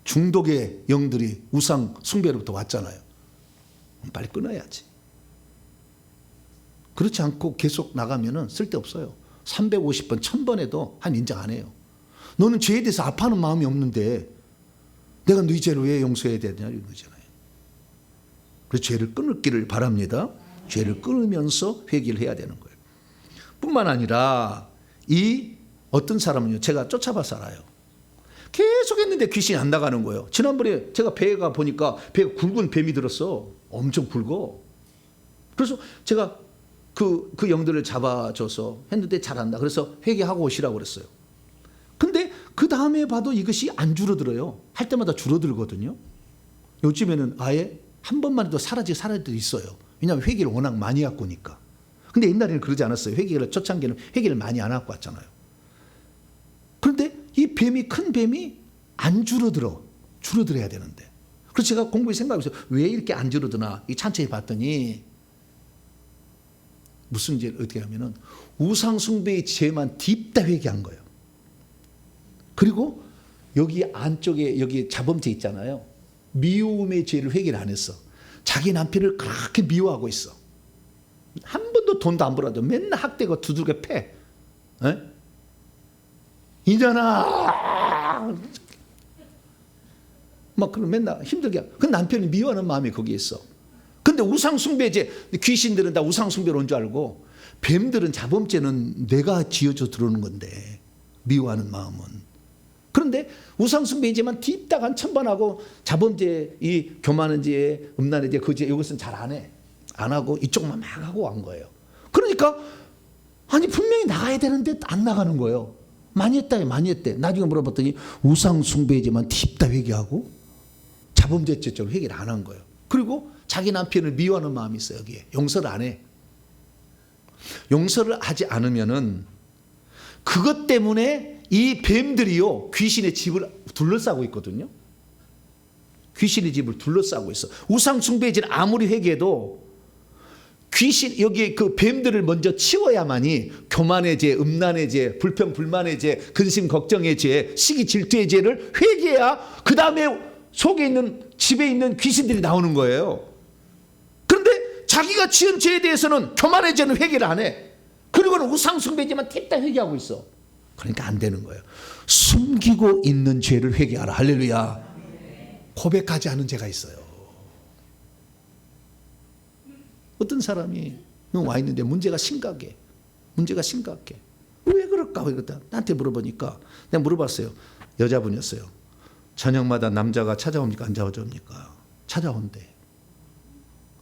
중독의 영들이 우상 숭배로부터 왔잖아요. 빨리 끊어야지. 그렇지 않고 계속 나가면은 쓸데없어요. 350번, 1000번 해도 한 인정 안 해요. 너는 죄에 대해서 아파하는 마음이 없는데 내가 네 죄를 왜 용서해야 되냐 이런 거잖아요. 그래서 죄를 끊기를 바랍니다. 죄를 끊으면서 회개를 해야 되는 거예요. 뿐만 아니라 이 어떤 사람은요. 제가 쫓아봐서 알아요. 계속 했는데 귀신이 안 나가는 거예요. 지난번에 제가 배가 보니까 배가 굵은 뱀이 들었어. 엄청 굵어. 그래서 제가 그 영들을 잡아줘서 했는데 잘한다. 그래서 회개하고 오시라고 그랬어요. 근데 그 다음에 봐도 이것이 안 줄어들어요. 할 때마다 줄어들거든요. 요즘에는 아예 한 번만 해도 사라질 때도 있어요. 왜냐하면 회개를 워낙 많이 갖고 오니까. 근데 옛날에는 그러지 않았어요. 회개를 초창기에는 회개를 많이 안 갖고 왔잖아요. 그런데 이 뱀이 큰 뱀이 안 줄어들어야 되는데. 그래서 제가 공부에 생각해서 왜 이렇게 안 줄어드나 이 찬찬히 봤더니 무슨 죄를 어떻게 하면은 우상 숭배의 죄만 딥다 회개한 거예요. 그리고 여기 안쪽에 여기 자범죄 있잖아요. 미움의 죄를 회개를 안 했어. 자기 남편을 그렇게 미워하고 있어. 한 번도 돈도 안 벌어도 맨날 학대고 두들겨 패. 에? 이년아 막 그럼 맨날 힘들게. 그 남편이 미워하는 마음이 거기에 있어. 근데 우상숭배제, 귀신들은 다 우상숭배로 온 줄 알고, 뱀들은 자범죄는 내가 지어줘 들어오는 건데, 미워하는 마음은. 그런데 우상숭배제만 뒷다간 천번하고, 자범죄, 이 교만한 죄, 음란의 죄, 그 죄, 이것은 잘 안 해. 안 하고 이쪽만 막 하고 간 거예요. 그러니까 아니 분명히 나가야 되는데 안 나가는 거예요. 많이 했다, 많이 했대. 나중에 물어봤더니 우상숭배제만 뒷다 회개하고 자범죄죄로 회개를 안 한 거예요. 그리고 자기 남편을 미워하는 마음이 있어요. 여기에 용서를 안 해. 용서를 하지 않으면은 그것 때문에 이 뱀들이요 귀신의 집을 둘러싸고 있거든요. 귀신의 집을 둘러싸고 있어. 우상숭배죄를 아무리 회개해도 귀신, 여기 그 뱀들을 먼저 치워야만이 교만의 죄, 음란의 죄, 불평 불만의 죄, 근심 걱정의 죄, 시기 질투의 죄를 회개해야 그 다음에 속에 있는 집에 있는 귀신들이 나오는 거예요. 그런데 자기가 지은 죄에 대해서는 교만의 죄는 회개를 안 해. 그리고는 우상숭배죄만 팁다 회개하고 있어. 그러니까 안 되는 거예요. 숨기고 있는 죄를 회개하라. 할렐루야. 고백하지 않은 죄가 있어요. 어떤 사람이 와 있는데 문제가 심각해. 문제가 심각해. 왜 그럴까? 왜 그랬다. 나한테 물어보니까 내가 물어봤어요. 여자분이었어요. 저녁마다 남자가 찾아옵니까? 안 찾아옵니까? 찾아온대.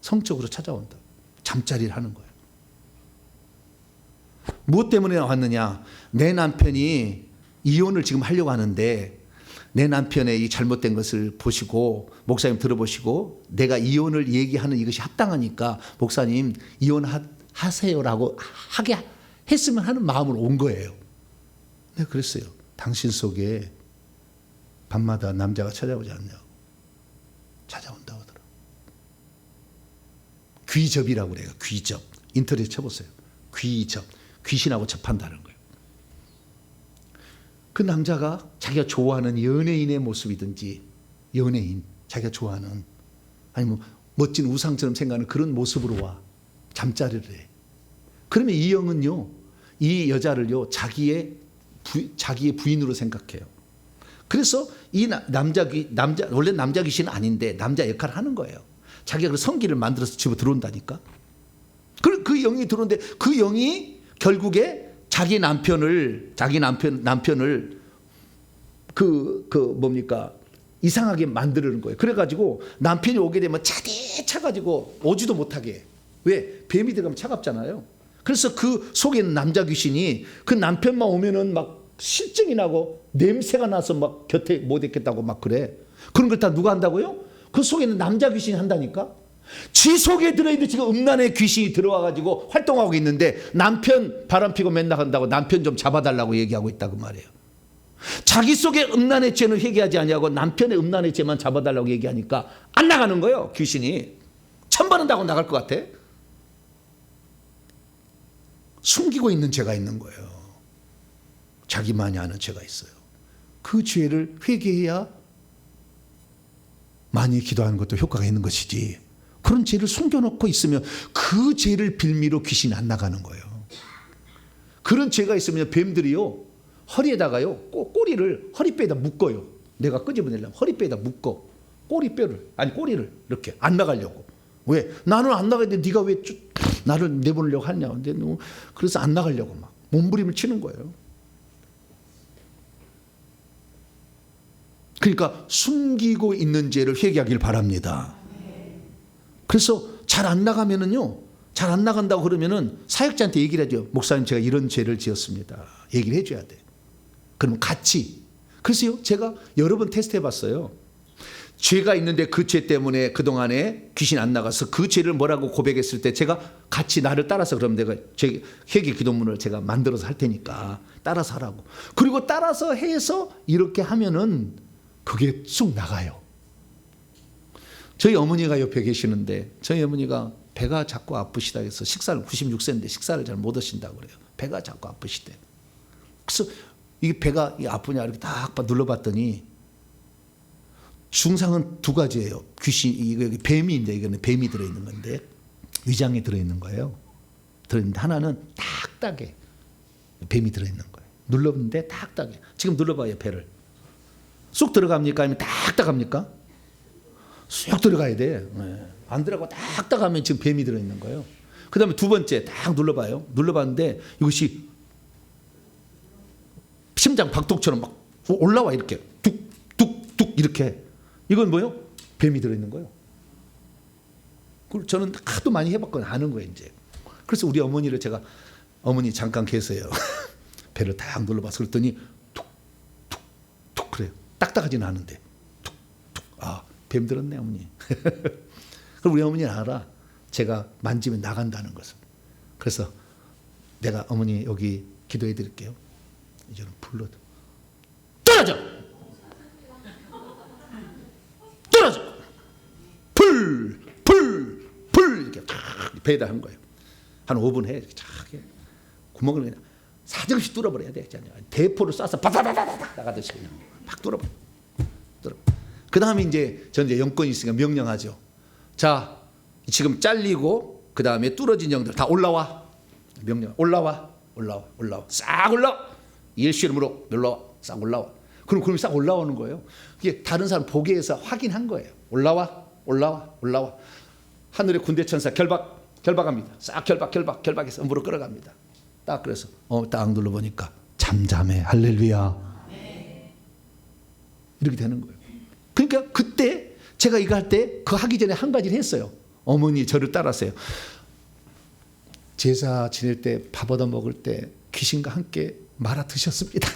성적으로 찾아온다. 잠자리를 하는 거예요. 무엇 때문에 왔느냐? 내 남편이 이혼을 지금 하려고 하는데 내 남편의 이 잘못된 것을 보시고 목사님 들어보시고 내가 이혼을 얘기하는 이것이 합당하니까 목사님 이혼하세요라고 하게 했으면 하는 마음으로 온 거예요. 내가 그랬어요. 당신 속에 밤마다 남자가 찾아오지 않냐고. 찾아온다고 하더라고요. 귀접이라고 그래요. 귀접. 인터넷 쳐보세요. 귀접. 귀신하고 접한다는 거예요. 그 남자가 자기가 좋아하는 연예인의 모습이든지 연예인, 자기가 좋아하는 아니 뭐 멋진 우상처럼 생각하는 그런 모습으로 와. 잠자리를 해. 그러면 이 영은요. 이 여자를요. 자기의 부인으로 생각해요. 그래서 이 남자 원래 남자 귀신은 아닌데 남자 역할을 하는 거예요. 자기가 그 성기를 만들어서 집어 들어온다니까. 그 영이 들어오는데 그 영이 결국에 자기 남편을 뭡니까 이상하게 만드는 거예요. 그래가지고 남편이 오게 되면 차가지고 오지도 못하게 해. 왜? 뱀이 들어가면 차갑잖아요. 그래서 그 속에 있는 남자 귀신이 그 남편만 오면은 막 실증이 나고 냄새가 나서 막 곁에 못 있겠다고 막 그래. 그런 걸 다 누가 한다고요? 그 속에 있는 남자 귀신이 한다니까. 지 속에 들어있는 지금 음란의 귀신이 들어와가지고 활동하고 있는데 남편 바람피고 맨날 한다고 남편 좀 잡아달라고 얘기하고 있다고 말이에요. 자기 속에 음란의 죄는 회개하지 아니하고 남편의 음란의 죄만 잡아달라고 얘기하니까 안 나가는 거예요. 귀신이. 1000번 한다고 나갈 것 같아. 숨기고 있는 죄가 있는 거예요. 자기만이 아는 죄가 있어요. 그 죄를 회개해야 많이 기도하는 것도 효과가 있는 것이지. 그런 죄를 숨겨놓고 있으면 그 죄를 빌미로 귀신이 안 나가는 거예요. 그런 죄가 있으면 뱀들이요. 허리에다가요. 꼬리를 허리뼈에다 묶어요. 내가 끄집어내려면 허리뼈에다 묶어. 꼬리를 이렇게 안 나가려고. 왜? 나는 안 나가는데 네가 왜 나를 내보내려고 하냐. 근데 그래서 안 나가려고 막 몸부림을 치는 거예요. 그러니까 숨기고 있는 죄를 회개하길 바랍니다. 그래서 잘 안 나가면은요, 잘 안 나간다고 그러면은 사역자한테 얘기를 해줘요. 목사님, 제가 이런 죄를 지었습니다. 얘기를 해줘야 돼. 그럼 같이. 그래서요, 제가 여러 번 테스트 해봤어요. 죄가 있는데 그 죄 때문에 그동안에 귀신 안 나가서 그 죄를 뭐라고 고백했을 때 제가 같이 나를 따라서 그러면 내가 제 회개 기도문을 제가 만들어서 할 테니까 따라서 하라고. 그리고 따라서 해서 이렇게 하면은 그게 쑥 나가요. 저희 어머니가 옆에 계시는데 저희 어머니가 배가 자꾸 아프시다 해서 식사를 96세인데 식사를 잘 못 하신다고 그래요. 배가 자꾸 아프시대. 그래서 이게 배가 아프냐 이렇게 딱 눌러봤더니 증상은 두 가지예요. 귀신 이거 뱀인데 이거는 뱀이 들어있는 건데 위장에 들어있는 거예요. 들어있는데 하나는 딱딱해. 뱀이 들어있는 거예요. 눌렀는데 딱딱해. 지금 눌러봐요, 배를. 쑥 들어갑니까? 아니면 딱딱합니까? 쑥 들어가야 돼. 안 들어가고 딱딱하면 지금 뱀이 들어있는 거예요. 그 다음에 두 번째 딱 눌러봐요. 눌러봤는데 이것이 심장 박동처럼 막 올라와 이렇게 뚝뚝뚝 이렇게. 이건 뭐예요? 뱀이 들어있는 거예요. 그걸 저는 하도 많이 해봤거든요. 아는 거예요 이제. 그래서 우리 어머니를 제가 어머니 잠깐 계세요. 배를 딱 눌러봐서 그랬더니 툭툭툭 그래요. 딱딱하지는 않은데 툭툭. 아, 뱀 들었네 어머니. 그럼 우리 어머니는 알아. 제가 만지면 나간다는 것을. 그래서 내가 어머니 여기 기도해 드릴게요. 이제는 불러. 떨어져! 떨어져! 불! 이렇게 배에다 한 거예요. 한 5분 해. 이렇게 쫙 해. 구멍을 그냥 사정없이 뚫어버려야 돼. 대포를 쏴서 바다다다다 나가듯이 그냥 막 뚫어버려. 그 다음에 이제 저는 이제 영권이 있으니까 명령하죠. 자, 지금 잘리고 그 다음에 뚫어진 영들 다 올라와. 명령. 올라와. 싹 올라와. 일시름으로 올라와. 싹 올라와. 그럼 싹 올라오는 거예요. 이게 다른 사람 보게 해서 확인한 거예요. 올라와. 하늘의 군대 천사 결박합니다. 싹 결박해서 음부로 끌어갑니다. 딱 그래서 딱 눌러보니까 잠잠해. 할렐루야. 이렇게 되는 거예요. 그러니까 그때 제가 이거 할 때 그 하기 전에 한 가지를 했어요. 어머니 저를 따랐어요. 제사 지낼 때 밥 얻어 먹을 때 귀신과 함께 말아 드셨습니다.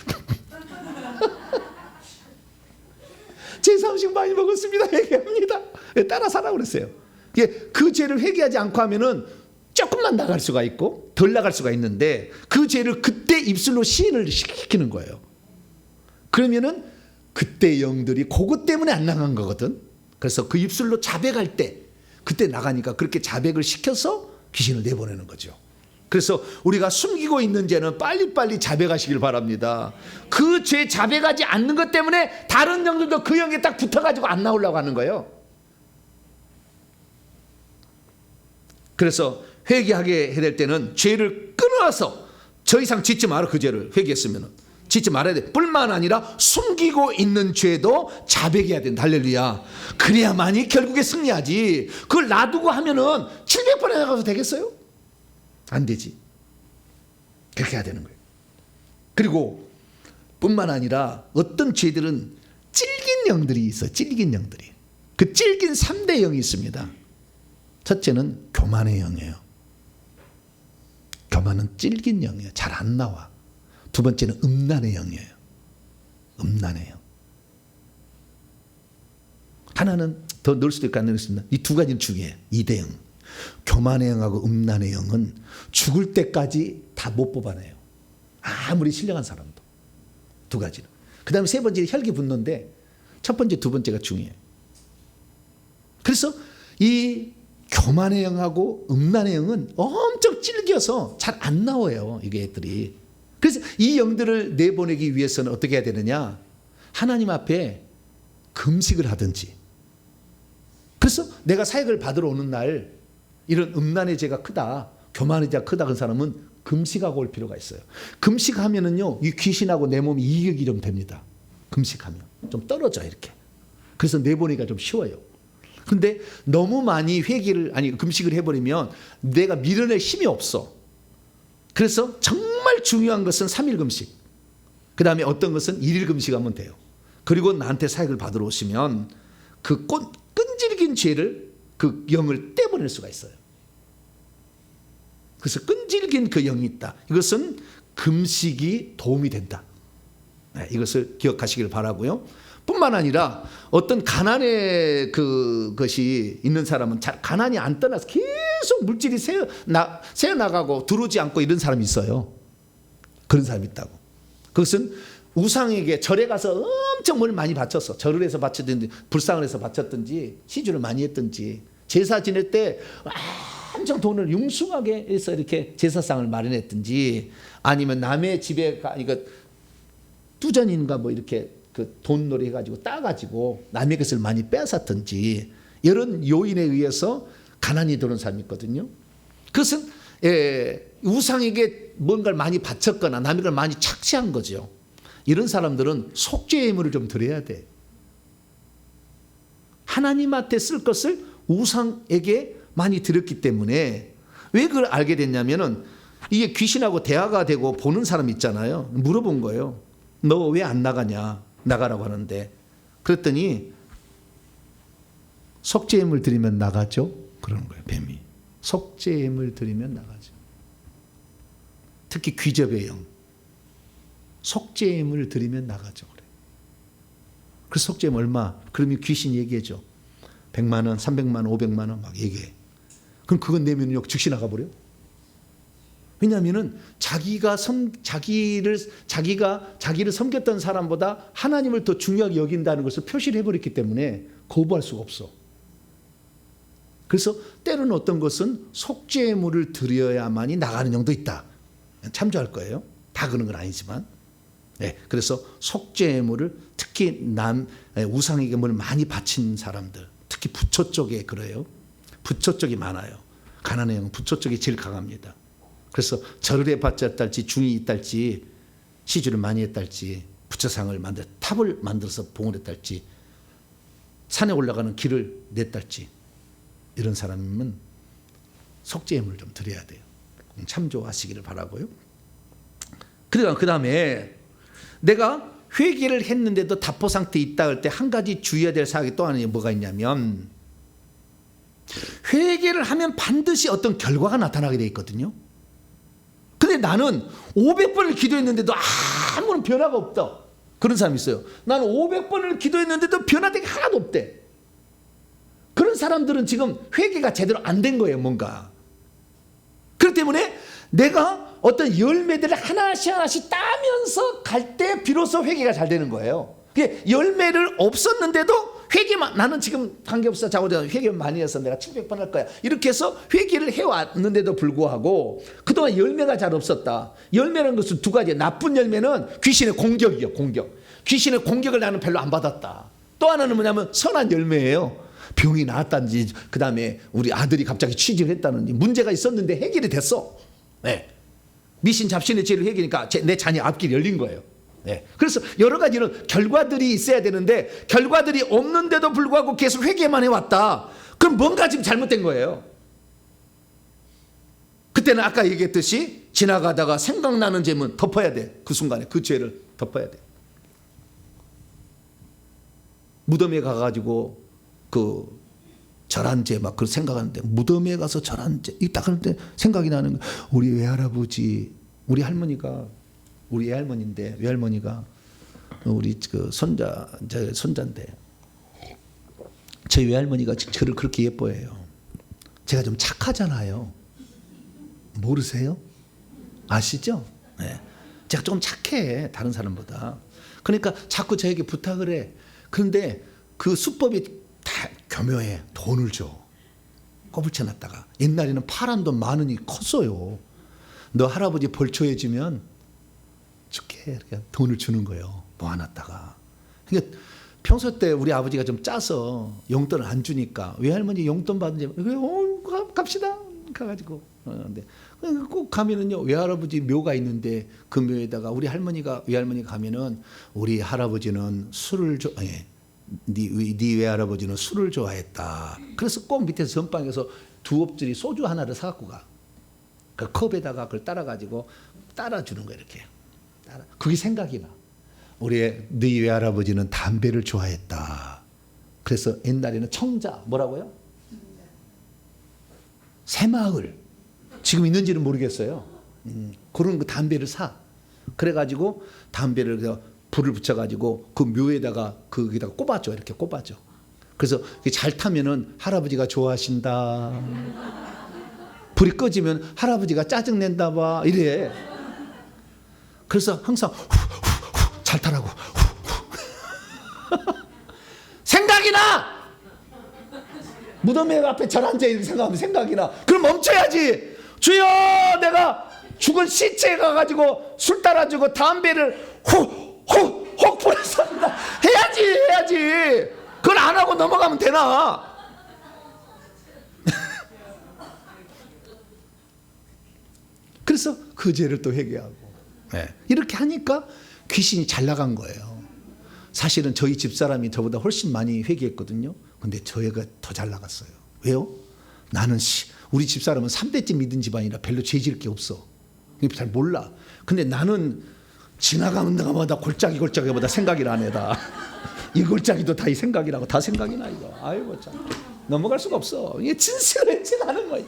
제사 음식 많이 먹었습니다. 회개합니다. 따라 살아 그랬어요. 그 죄를 회개하지 않고 하면은 조금만 나갈 수가 있고 덜 나갈 수가 있는데 그 죄를 그때 입술로 시인을 시키는 거예요. 그러면은 그때 영들이 그것 때문에 안 나간 거거든. 그래서 그 입술로 자백할 때 그때 나가니까 그렇게 자백을 시켜서 귀신을 내보내는 거죠. 그래서 우리가 숨기고 있는 죄는 빨리빨리 자백하시길 바랍니다. 그 죄 자백하지 않는 것 때문에 다른 영들도 그 영에 딱 붙어가지고 안 나오려고 하는 거예요. 그래서 회개하게 해야 될 때는 죄를 끊어서 더 이상 짓지 마라. 그 죄를 회개했으면 짓지 말아야 돼. 뿐만 아니라 숨기고 있는 죄도 자백해야 된다. 할렐루야. 그래야만이 결국에 승리하지. 그걸 놔두고 하면은 700번에 나가서 되겠어요? 안 되지. 그렇게 해야 되는 거예요. 그리고 뿐만 아니라 어떤 죄들은 찔긴 영들이 있어요. 찔긴 영들이. 그 찔긴 3대 영이 있습니다. 첫째는 교만의 영이에요. 교만은 찔긴 영이에요. 잘 안 나와. 두 번째는 음란의 영이에요. 음란의 영. 하나는 더 넣을 수도 있고 안 넣을 수도 있습니다. 이 두 가지는 중요해요. 2대 영. 교만의 영하고 음란의 영은 죽을 때까지 다 못 뽑아내요. 아무리 신령한 사람도. 두 가지는. 그 다음에 세 번째는 혈기 분노인데 첫 번째, 두 번째가 중요해요. 그래서 이 교만의 영하고 음란의 영은 엄청 찔겨서 잘 안 나와요. 이게 애들이. 그래서 이 영들을 내보내기 위해서는 어떻게 해야 되느냐? 하나님 앞에 금식을 하든지. 그래서 내가 사역을 받으러 오는 날 이런 음란의 죄가 크다, 교만의 죄가 크다 그런 사람은 금식하고 올 필요가 있어요. 금식하면은요, 이 귀신하고 내 몸이 이격이 좀 됩니다. 금식하면 좀 떨어져 이렇게. 그래서 내보내기가 좀 쉬워요. 근데 너무 많이 금식을 해버리면 내가 밀어낼 힘이 없어. 그래서 정말 중요한 것은 3일 금식. 그 다음에 어떤 것은 1일 금식하면 돼요. 그리고 나한테 사역을 받으러 오시면 그 끈질긴 죄를 그 영을 떼보낼 수가 있어요. 그래서 끈질긴 그 영이 있다. 이것은 금식이 도움이 된다. 네, 이것을 기억하시길 바라고요. 뿐만 아니라 어떤 가난의 그것이 있는 사람은 잘 가난이 안 떠나서 계속 물질이 새어나가고 들어오지 않고 이런 사람이 있어요. 그런 사람이 있다고. 그것은 우상에게 절에 가서 엄청 뭘 많이 바쳤어. 절을 해서 바쳤든지 불상을 해서 바쳤든지 시주를 많이 했든지 제사 지낼 때 엄청 돈을 융숭하게 해서 이렇게 제사상을 마련했든지 아니면 남의 집에 이거 투전인가 뭐 이렇게 그 돈놀이 해가지고 따가지고 남의 것을 많이 뺏었든지 이런 요인에 의해서 가난이 들어온 사람이 있거든요. 그것은 우상에게 뭔가를 많이 바쳤거나 남의 걸 많이 착취한 거죠. 이런 사람들은 속죄의 예물을 좀 드려야 돼. 하나님한테 쓸 것을 우상에게 많이 드렸기 때문에. 왜 그걸 알게 됐냐면은 이게 귀신하고 대화가 되고 보는 사람 있잖아요. 물어본 거예요. 너 왜 안 나가냐? 나가라고 하는데. 그랬더니 속죄예물 드리면 나가죠? 그러는 거예요. 뱀이. 속죄예물 드리면 나가죠. 특히 귀접의 영. 속죄예물 드리면 나가죠. 그래. 그 속죄예물 얼마? 그러면 귀신 얘기해줘. 100만 원, 300만 원, 500만 원 막 얘기해. 그럼 그건 내면요 즉시 나가버려. 왜냐하면은 자기가 자기를 섬겼던 사람보다 하나님을 더 중요하게 여긴다는 것을 표시를 해버렸기 때문에 거부할 수가 없어. 그래서 때로는 어떤 것은 속죄물을 드려야만이 나가는 경우도 있다. 참조할 거예요. 다 그런 건 아니지만. 네, 그래서 속죄물을 특히 우상에게 뭘 많이 바친 사람들, 특히 부처 쪽에 그래요. 부처 쪽이 많아요. 가난의 영 부처 쪽이 제일 강합니다. 그래서 절을 해봤자 했달지 중이 있달지 시주를 많이 했달지 부처상을 탑을 만들어서 봉을 했달지 산에 올라가는 길을 냈달지 이런 사람은 속죄예물을 좀 드려야 돼요. 참조하시기를 바라고요. 그러니까 그 다음에 내가 회개를 했는데도 답보 상태에 있다 할 때 한 가지 주의해야 될 사항이 또 하나 뭐가 있냐면 회개를 하면 반드시 어떤 결과가 나타나게 돼 있거든요. 근데 나는 500번을 기도했는데도 아무런 변화가 없다. 그런 사람이 있어요. 나는 500번을 기도했는데도 변화된 게 하나도 없대. 그런 사람들은 지금 회개가 제대로 안 된 거예요. 뭔가. 그렇기 때문에 내가 어떤 열매들을 하나씩 따면서 갈 때 비로소 회개가 잘 되는 거예요. 열매를 없었는데도 회개만, 나는 지금 관계없어 자고자 회개 많이 해서 내가 700번 할 거야. 이렇게 해서 회개를 해왔는데도 불구하고 그동안 열매가 잘 없었다. 열매라는 것은 두 가지. 나쁜 열매는 귀신의 공격이요. 공격. 귀신의 공격을 나는 별로 안 받았다. 또 하나는 뭐냐면 선한 열매예요. 병이 나았다든지 그 다음에 우리 아들이 갑자기 취직을 했다든지 문제가 있었는데 해결이 됐어. 네. 미신 잡신의 죄를 해결하니까 내 자녀 앞길이 열린 거예요. 네. 그래서 여러 가지 이런 결과들이 있어야 되는데 결과들이 없는데도 불구하고 계속 회개만 해왔다. 그럼 뭔가 지금 잘못된 거예요. 그때는 아까 얘기했듯이 지나가다가 생각나는 죄면 덮어야 돼. 그 순간에 그 죄를 덮어야 돼. 무덤에 가가지고 그 절한 죄 막 그 생각하는데 무덤에 가서 절한 죄 딱 하는데 생각이 나는 거. 우리 외할아버지 우리 할머니가 우리 외할머니인데 외할머니가 우리 그 제 손자인데 저희 외할머니가 저를 그렇게 예뻐해요. 제가 좀 착하잖아요. 모르세요? 아시죠? 네. 제가 조금 착해 다른 사람보다. 그러니까 자꾸 저에게 부탁을 해. 그런데 그 수법이 다 교묘해. 돈을 줘. 꼬불쳐 놨다가 옛날에는 파란 돈 많으니 컸어요. 너 할아버지 벌초해주면 줄게. 이렇게 돈을 주는 거예요. 모아놨다가. 그러니까 평소 때 우리 아버지가 좀 짜서 용돈을 안 주니까 외할머니 용돈 받은지 갑시다. 가가지고. 근데 꼭 가면은요 외할아버지 묘가 있는데 그 묘에다가 우리 외할머니가 가면은 우리 할아버지는 술을 네 외할아버지는 술을 좋아했다. 그래서 꼭 밑에서 전방에서 두 엎질이 소주 하나를 사갖고 가. 그 컵에다가 그걸 따라가지고 따라주는 거야 이렇게. 그게 생각이 나. 네 외할아버지는 담배를 좋아했다. 그래서 옛날에는 청자 뭐라고요? 새마을 지금 있는지는 모르겠어요. 그런 그 담배를 사. 그래가지고 담배를 불을 붙여가지고 그 묘에다가 거기다가 꼽아줘. 이렇게 꼽아줘. 그래서 잘 타면은 할아버지가 좋아하신다. 불이 꺼지면 할아버지가 짜증낸다 봐. 이래. 그래서 항상 잘 타라고. 생각이 나. 무덤에 앞에 절한죄 이렇게 생각하면 생각이 나. 그럼 멈춰야지. 주여 내가 죽은 시체에 가가지고 술 따라주고 담배를 혹 불었습니다. 해야지. 그걸 안 하고 넘어가면 되나? 그래서 그 죄를 또 회개하고. 네. 이렇게 하니까 귀신이 잘 나간 거예요. 사실은 저희 집사람이 저보다 훨씬 많이 회개했거든요. 근데 저희가 더 잘 나갔어요. 왜요? 나는 우리 집사람은 3대째 믿은 집안이라 별로 죄 지을 게 없어. 잘 몰라. 근데 나는 지나가는 데마다 골짜기보다 생각이 나네다. 이 골짜기도 다 이 생각이라고. 다 생각이 나 이거. 아이고 참. 넘어갈 수가 없어. 이게 진실을 해치라는 거야.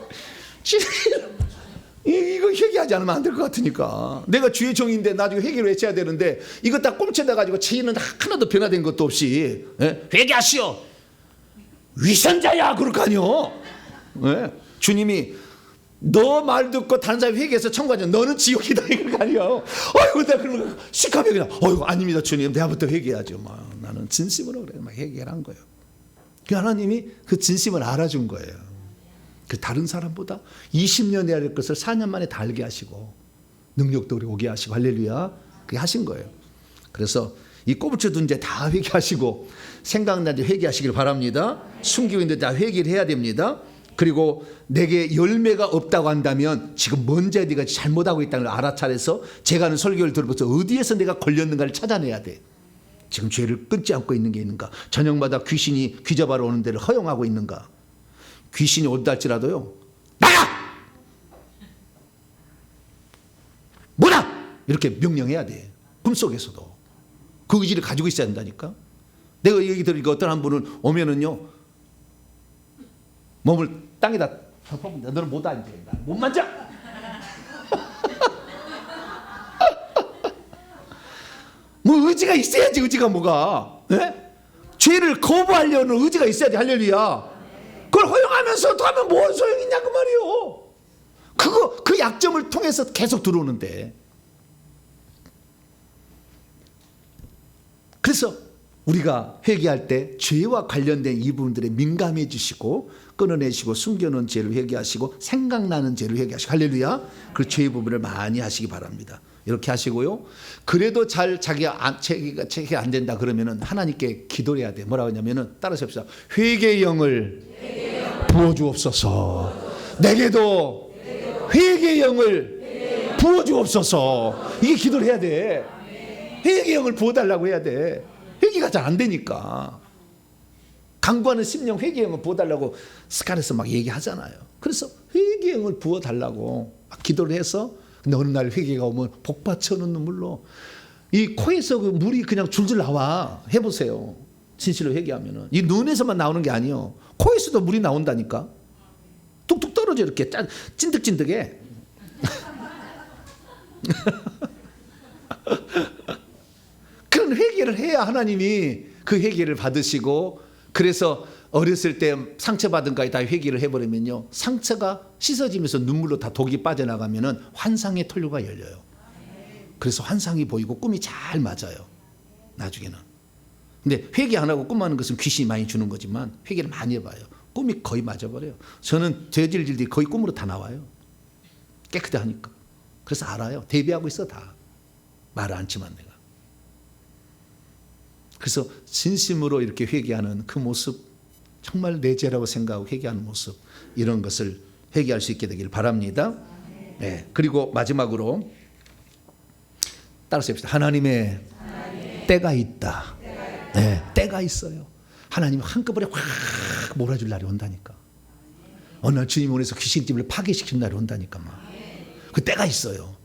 이거 회개하지 않으면 안 될 것 같으니까. 내가 주의 종인데 나중에 회개를 외쳐야 되는데 이거 딱 꼼쳐다 가지고 죄는 하나도 변화된 것도 없이 회개하시오. 위선자야 그럴 거 아니요. 주님이 너 말 듣고 다른 사람이 회개해서 천국하자. 너는 지옥이다 이럴 거 아니요. 어이구 내가 그러면 시커멓게 그냥 어이구 아닙니다 주님 내가부터 회개하죠. 막 나는 진심으로 그래 막 회개를 한 거예요. 그 하나님이 그 진심을 알아준 거예요. 그 다른 사람보다 20년 해야 될 것을 4년 만에 다 알게 하시고 능력도 오게 하시고 할렐루야 그게 하신 거예요. 그래서 이 꼬부쳐둔 죄 다 회개하시고 생각난 죄 회개하시길 바랍니다. 숨기고 있는데 다 회개를 해야 됩니다. 그리고 내게 열매가 없다고 한다면 지금 뭔지 네가 잘못하고 있다는 걸 알아차려서 제가 하는 설교를 들어보면서 어디에서 내가 걸렸는가를 찾아내야 돼. 지금 죄를 끊지 않고 있는 게 있는가. 저녁마다 귀신이 귀잡아러 오는 데를 허용하고 있는가. 귀신이 온다 할지라도요. 나가! 뭐다! 이렇게 명령해야 돼. 꿈속에서도. 그 의지를 가지고 있어야 한다니까. 내가 얘기 들으니까 어떤 한 분은 오면은요. 몸을 땅에다 덮어본다. 너는 못 앉아. 못 만져! 뭐 의지가 있어야지. 의지가 뭐가. 네? 죄를 거부하려는 의지가 있어야지. 할렐루야. 그걸 허용하면서 또 하면 뭔 소용이 있냐 그 말이요. 그 약점을 통해서 계속 들어오는데. 그래서 우리가 회개할 때 죄와 관련된 이 부분들에 민감해 주시고 끊어내시고 숨겨놓은 죄를 회개하시고 생각나는 죄를 회개하시고 할렐루야. 그 죄의 부분을 많이 하시기 바랍니다. 이렇게 하시고요. 그래도 잘 자기가 체계 안 된다 그러면은 하나님께 기도를 해야 돼. 뭐라고 하냐면은 따라서 합시다. 회개의 영을 부어주옵소서. 내게도 회개의 영을 부어주옵소서. 이게 기도를 해야 돼. 회개의 영을 부어달라고 해야 돼. 회개가 잘 안 되니까. 강구하는 심령 회개의 영을 부어달라고 스칼에서 막 얘기하잖아요. 그래서 회개의 영을 부어달라고 막 기도를 해서 근데 어느 날 회개가 오면 복받쳐오는 눈물로 이 코에서 그 물이 그냥 줄줄 나와. 해보세요. 진실로 회개하면은 이 눈에서만 나오는 게 아니에요. 코에서도 물이 나온다니까. 뚝뚝 떨어져 이렇게 찐득찐득해. 그런 회개를 해야 하나님이 그 회개를 받으시고 그래서 어렸을 때 상처받은 거에 다 회개를 해버리면요. 상처가 씻어지면서 눈물로 다 독이 빠져나가면은 환상의 통로가 열려요. 그래서 환상이 보이고 꿈이 잘 맞아요. 나중에는. 근데 회개 안 하고 꿈하는 것은 귀신이 많이 주는 거지만 회개를 많이 해봐요. 꿈이 거의 맞아버려요. 저는 죄질들이 거의 꿈으로 다 나와요. 깨끗해 하니까. 그래서 알아요. 대비하고 있어 다. 말을 않지만 내가. 그래서 진심으로 이렇게 회개하는 그 모습 정말 내 죄라고 생각하고 회개하는 모습 이런 것을 회개할 수 있게 되길 바랍니다. 네. 그리고 마지막으로 따라서 합시다. 하나님의 때가 있다. 네, 때가 있어요. 하나님 한꺼번에 확 몰아줄 날이 온다니까. 어느 날 주님 오면서 귀신집을 파괴시키는 날이 온다니까. 그 때가 있어요.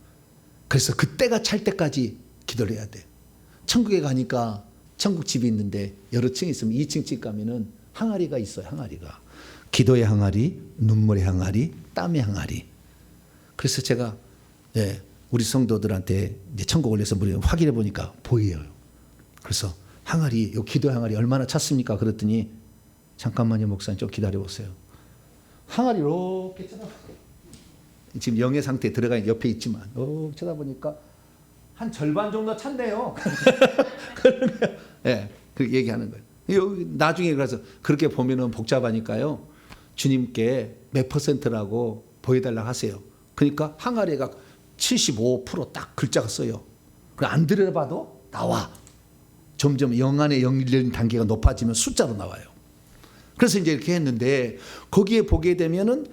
그래서 그 때가 찰 때까지 기도를 해야 돼. 천국에 가니까 천국 집이 있는데 여러 층이 있으면 2층 집 가면은 항아리가 있어요. 항아리가. 기도의 항아리, 눈물의 항아리, 땀의 항아리. 그래서 제가 우리 성도들한테 이제 천국 올려서 확인해 보니까 보여요. 그래서 항아리, 요 기도의 항아리 얼마나 찼습니까? 그랬더니 잠깐만요 목사님 좀 기다려 보세요. 항아리 이렇게 쳐다보세요. 지금 영의 상태에 들어가 옆에 있지만 쳐다보니까 한 절반 정도 찼네요. 예, 그렇게 얘기하는 거예요. 나중에 그래서 그렇게 보면은 복잡하니까요. 주님께 몇 %라고 보여달라고 하세요. 그러니까 항아리가 75% 글자가 써요. 안 들여다봐도 나와. 점점 영 안에 연결된 단계가 높아지면 숫자로 나와요. 그래서 이제 이렇게 했는데 거기에 보게 되면은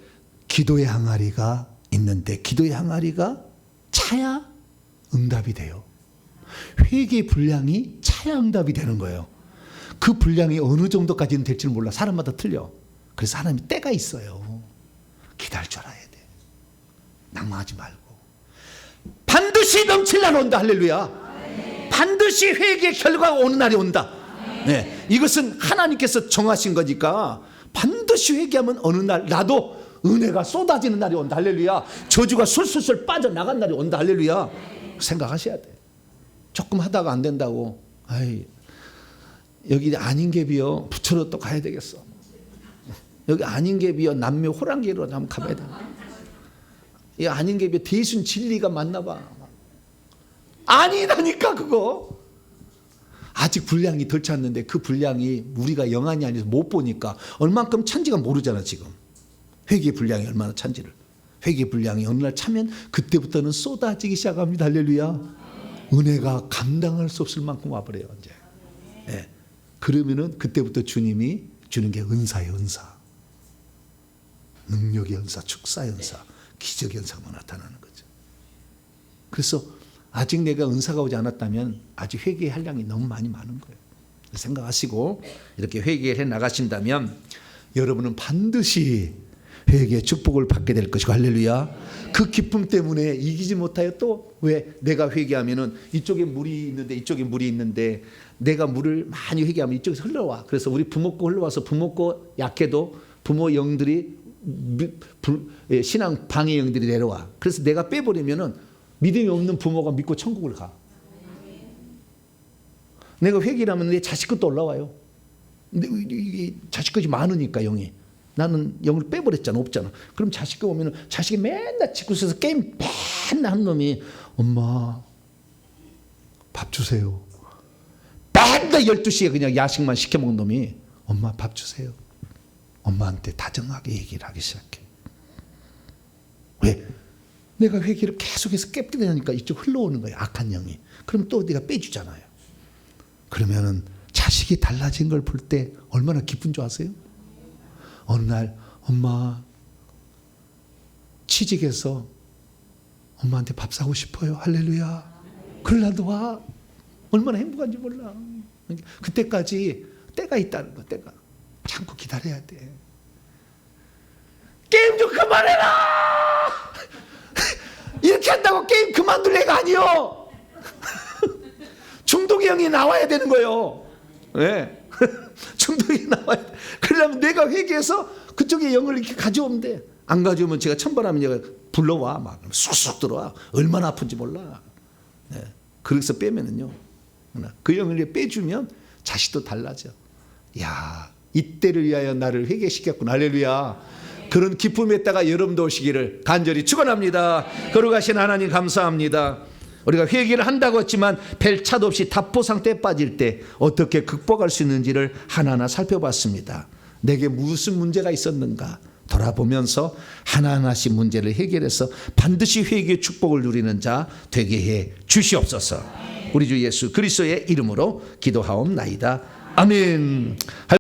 기도의 항아리가 있는데 기도의 항아리가 차야 응답이 돼요. 회개의 분량이 차야 응답이 되는 거예요. 그 분량이 어느 정도까지는 될지는 몰라. 사람마다 틀려. 그래서 하나님이 때가 있어요. 기다릴 줄 알아야 돼. 낭망하지 말고. 반드시 넘칠 날 온다. 할렐루야. 반드시 회개의 결과가 오는 날이 온다. 네, 이것은 하나님께서 정하신 거니까 반드시 회개하면 어느 날 나도 은혜가 쏟아지는 날이 온다. 할렐루야. 저주가 술술술 빠져나간 날이 온다. 할렐루야. 생각하셔야 돼. 조금 하다가 안 된다고, 아이, 여기 안인계비요 부처로 또 가야 되겠어. 여기 안인계비요 남묘 호랑이로 한번 가봐야 돼. 이 안인계비요 대순 진리가 맞나 봐. 아니라니까. 그거 아직 분량이 덜 찼는데 그 분량이 우리가 영안이 아니어서 못 보니까 얼만큼 찬지가 모르잖아. 지금 회개의 분량이 얼마나 찬지를. 회개의 분량이 어느 날 차면 그때부터는 쏟아지기 시작합니다. 할렐루야. 은혜가 감당할 수 없을 만큼 와버려요. 이제. 네. 그러면은 그때부터 주님이 주는 게 은사예요. 은사. 능력의 은사, 축사의 은사, 기적의 은사가 나타나는 거죠. 그래서 아직 내가 은사가 오지 않았다면 아직 회개의 한량이 너무 많이 많은 거예요. 생각하시고 이렇게 회개를 해 나가신다면 여러분은 반드시 회개의 축복을 받게 될 것이고, 할렐루야. 그 기쁨 때문에 이기지 못하여 또 왜 내가 회개하면은 이쪽에 물이 있는데 이쪽에 물이 있는데 내가 물을 많이 회개하면 이쪽에서 흘러와. 그래서 우리 부모 거 흘러와서 부모 거 약해도 부모 영들이 신앙 방해 영들이 내려와. 그래서 내가 빼버리면은 믿음이 없는 부모가 믿고 천국을 가. 내가 회개를 하면 내 자식 것도 올라와요. 근데 자식 것이 많으니까 영이. 나는 영을 빼버렸잖아. 없잖아. 그럼 자식이 오면 자식이 맨날 집구석에서 게임 맨날 하는 놈이 엄마 밥 주세요. 맨날 12시에 그냥 야식만 시켜먹는 놈이 엄마 밥 주세요. 엄마한테 다정하게 얘기를 하기 시작해. 왜? 내가 회개를 계속해서 깨끗게 되니까 이쪽 흘러오는 거예요. 악한 영이. 그럼 또 내가 빼주잖아요. 그러면은 자식이 달라진 걸 볼 때 얼마나 기쁜 줄 아세요? 어느 날 엄마 취직해서 엄마한테 밥 사고 싶어요. 할렐루야. 그럴 날도 와. 얼마나 행복한지 몰라. 그때까지 때가 있다는 거. 때가. 참고 기다려야 돼. 게임 좀 그만해라. 이렇게 한다고 게임 그만둘 애가 아니요. 중독의 영이 나와야 되는 거예요. 네. 중독이 나와야 돼. 그러려면 내가 회개해서 그쪽에 영을 이렇게 가져오면 돼. 안 가져오면 제가 천번하면 얘가 불러와. 막 쑥쑥 들어와. 얼마나 아픈지 몰라. 네. 그래서 빼면은요. 그 영을 빼주면 자식도 달라져. 야, 이때를 위하여 나를 회개시켰구나. 할렐루야. 그런 기쁨에다가 여러분도 오시기를 간절히 축원합니다. 거룩하신 하나님 감사합니다. 우리가 회개를 한다고 했지만 별 차도 없이 답보 상태에 빠질 때 어떻게 극복할 수 있는지를 하나하나 살펴봤습니다. 내게 무슨 문제가 있었는가 돌아보면서 하나하나씩 문제를 해결해서 반드시 회개의 축복을 누리는 자 되게 해 주시옵소서. 우리 주 예수 그리스도의 이름으로 기도하옵나이다. 아멘.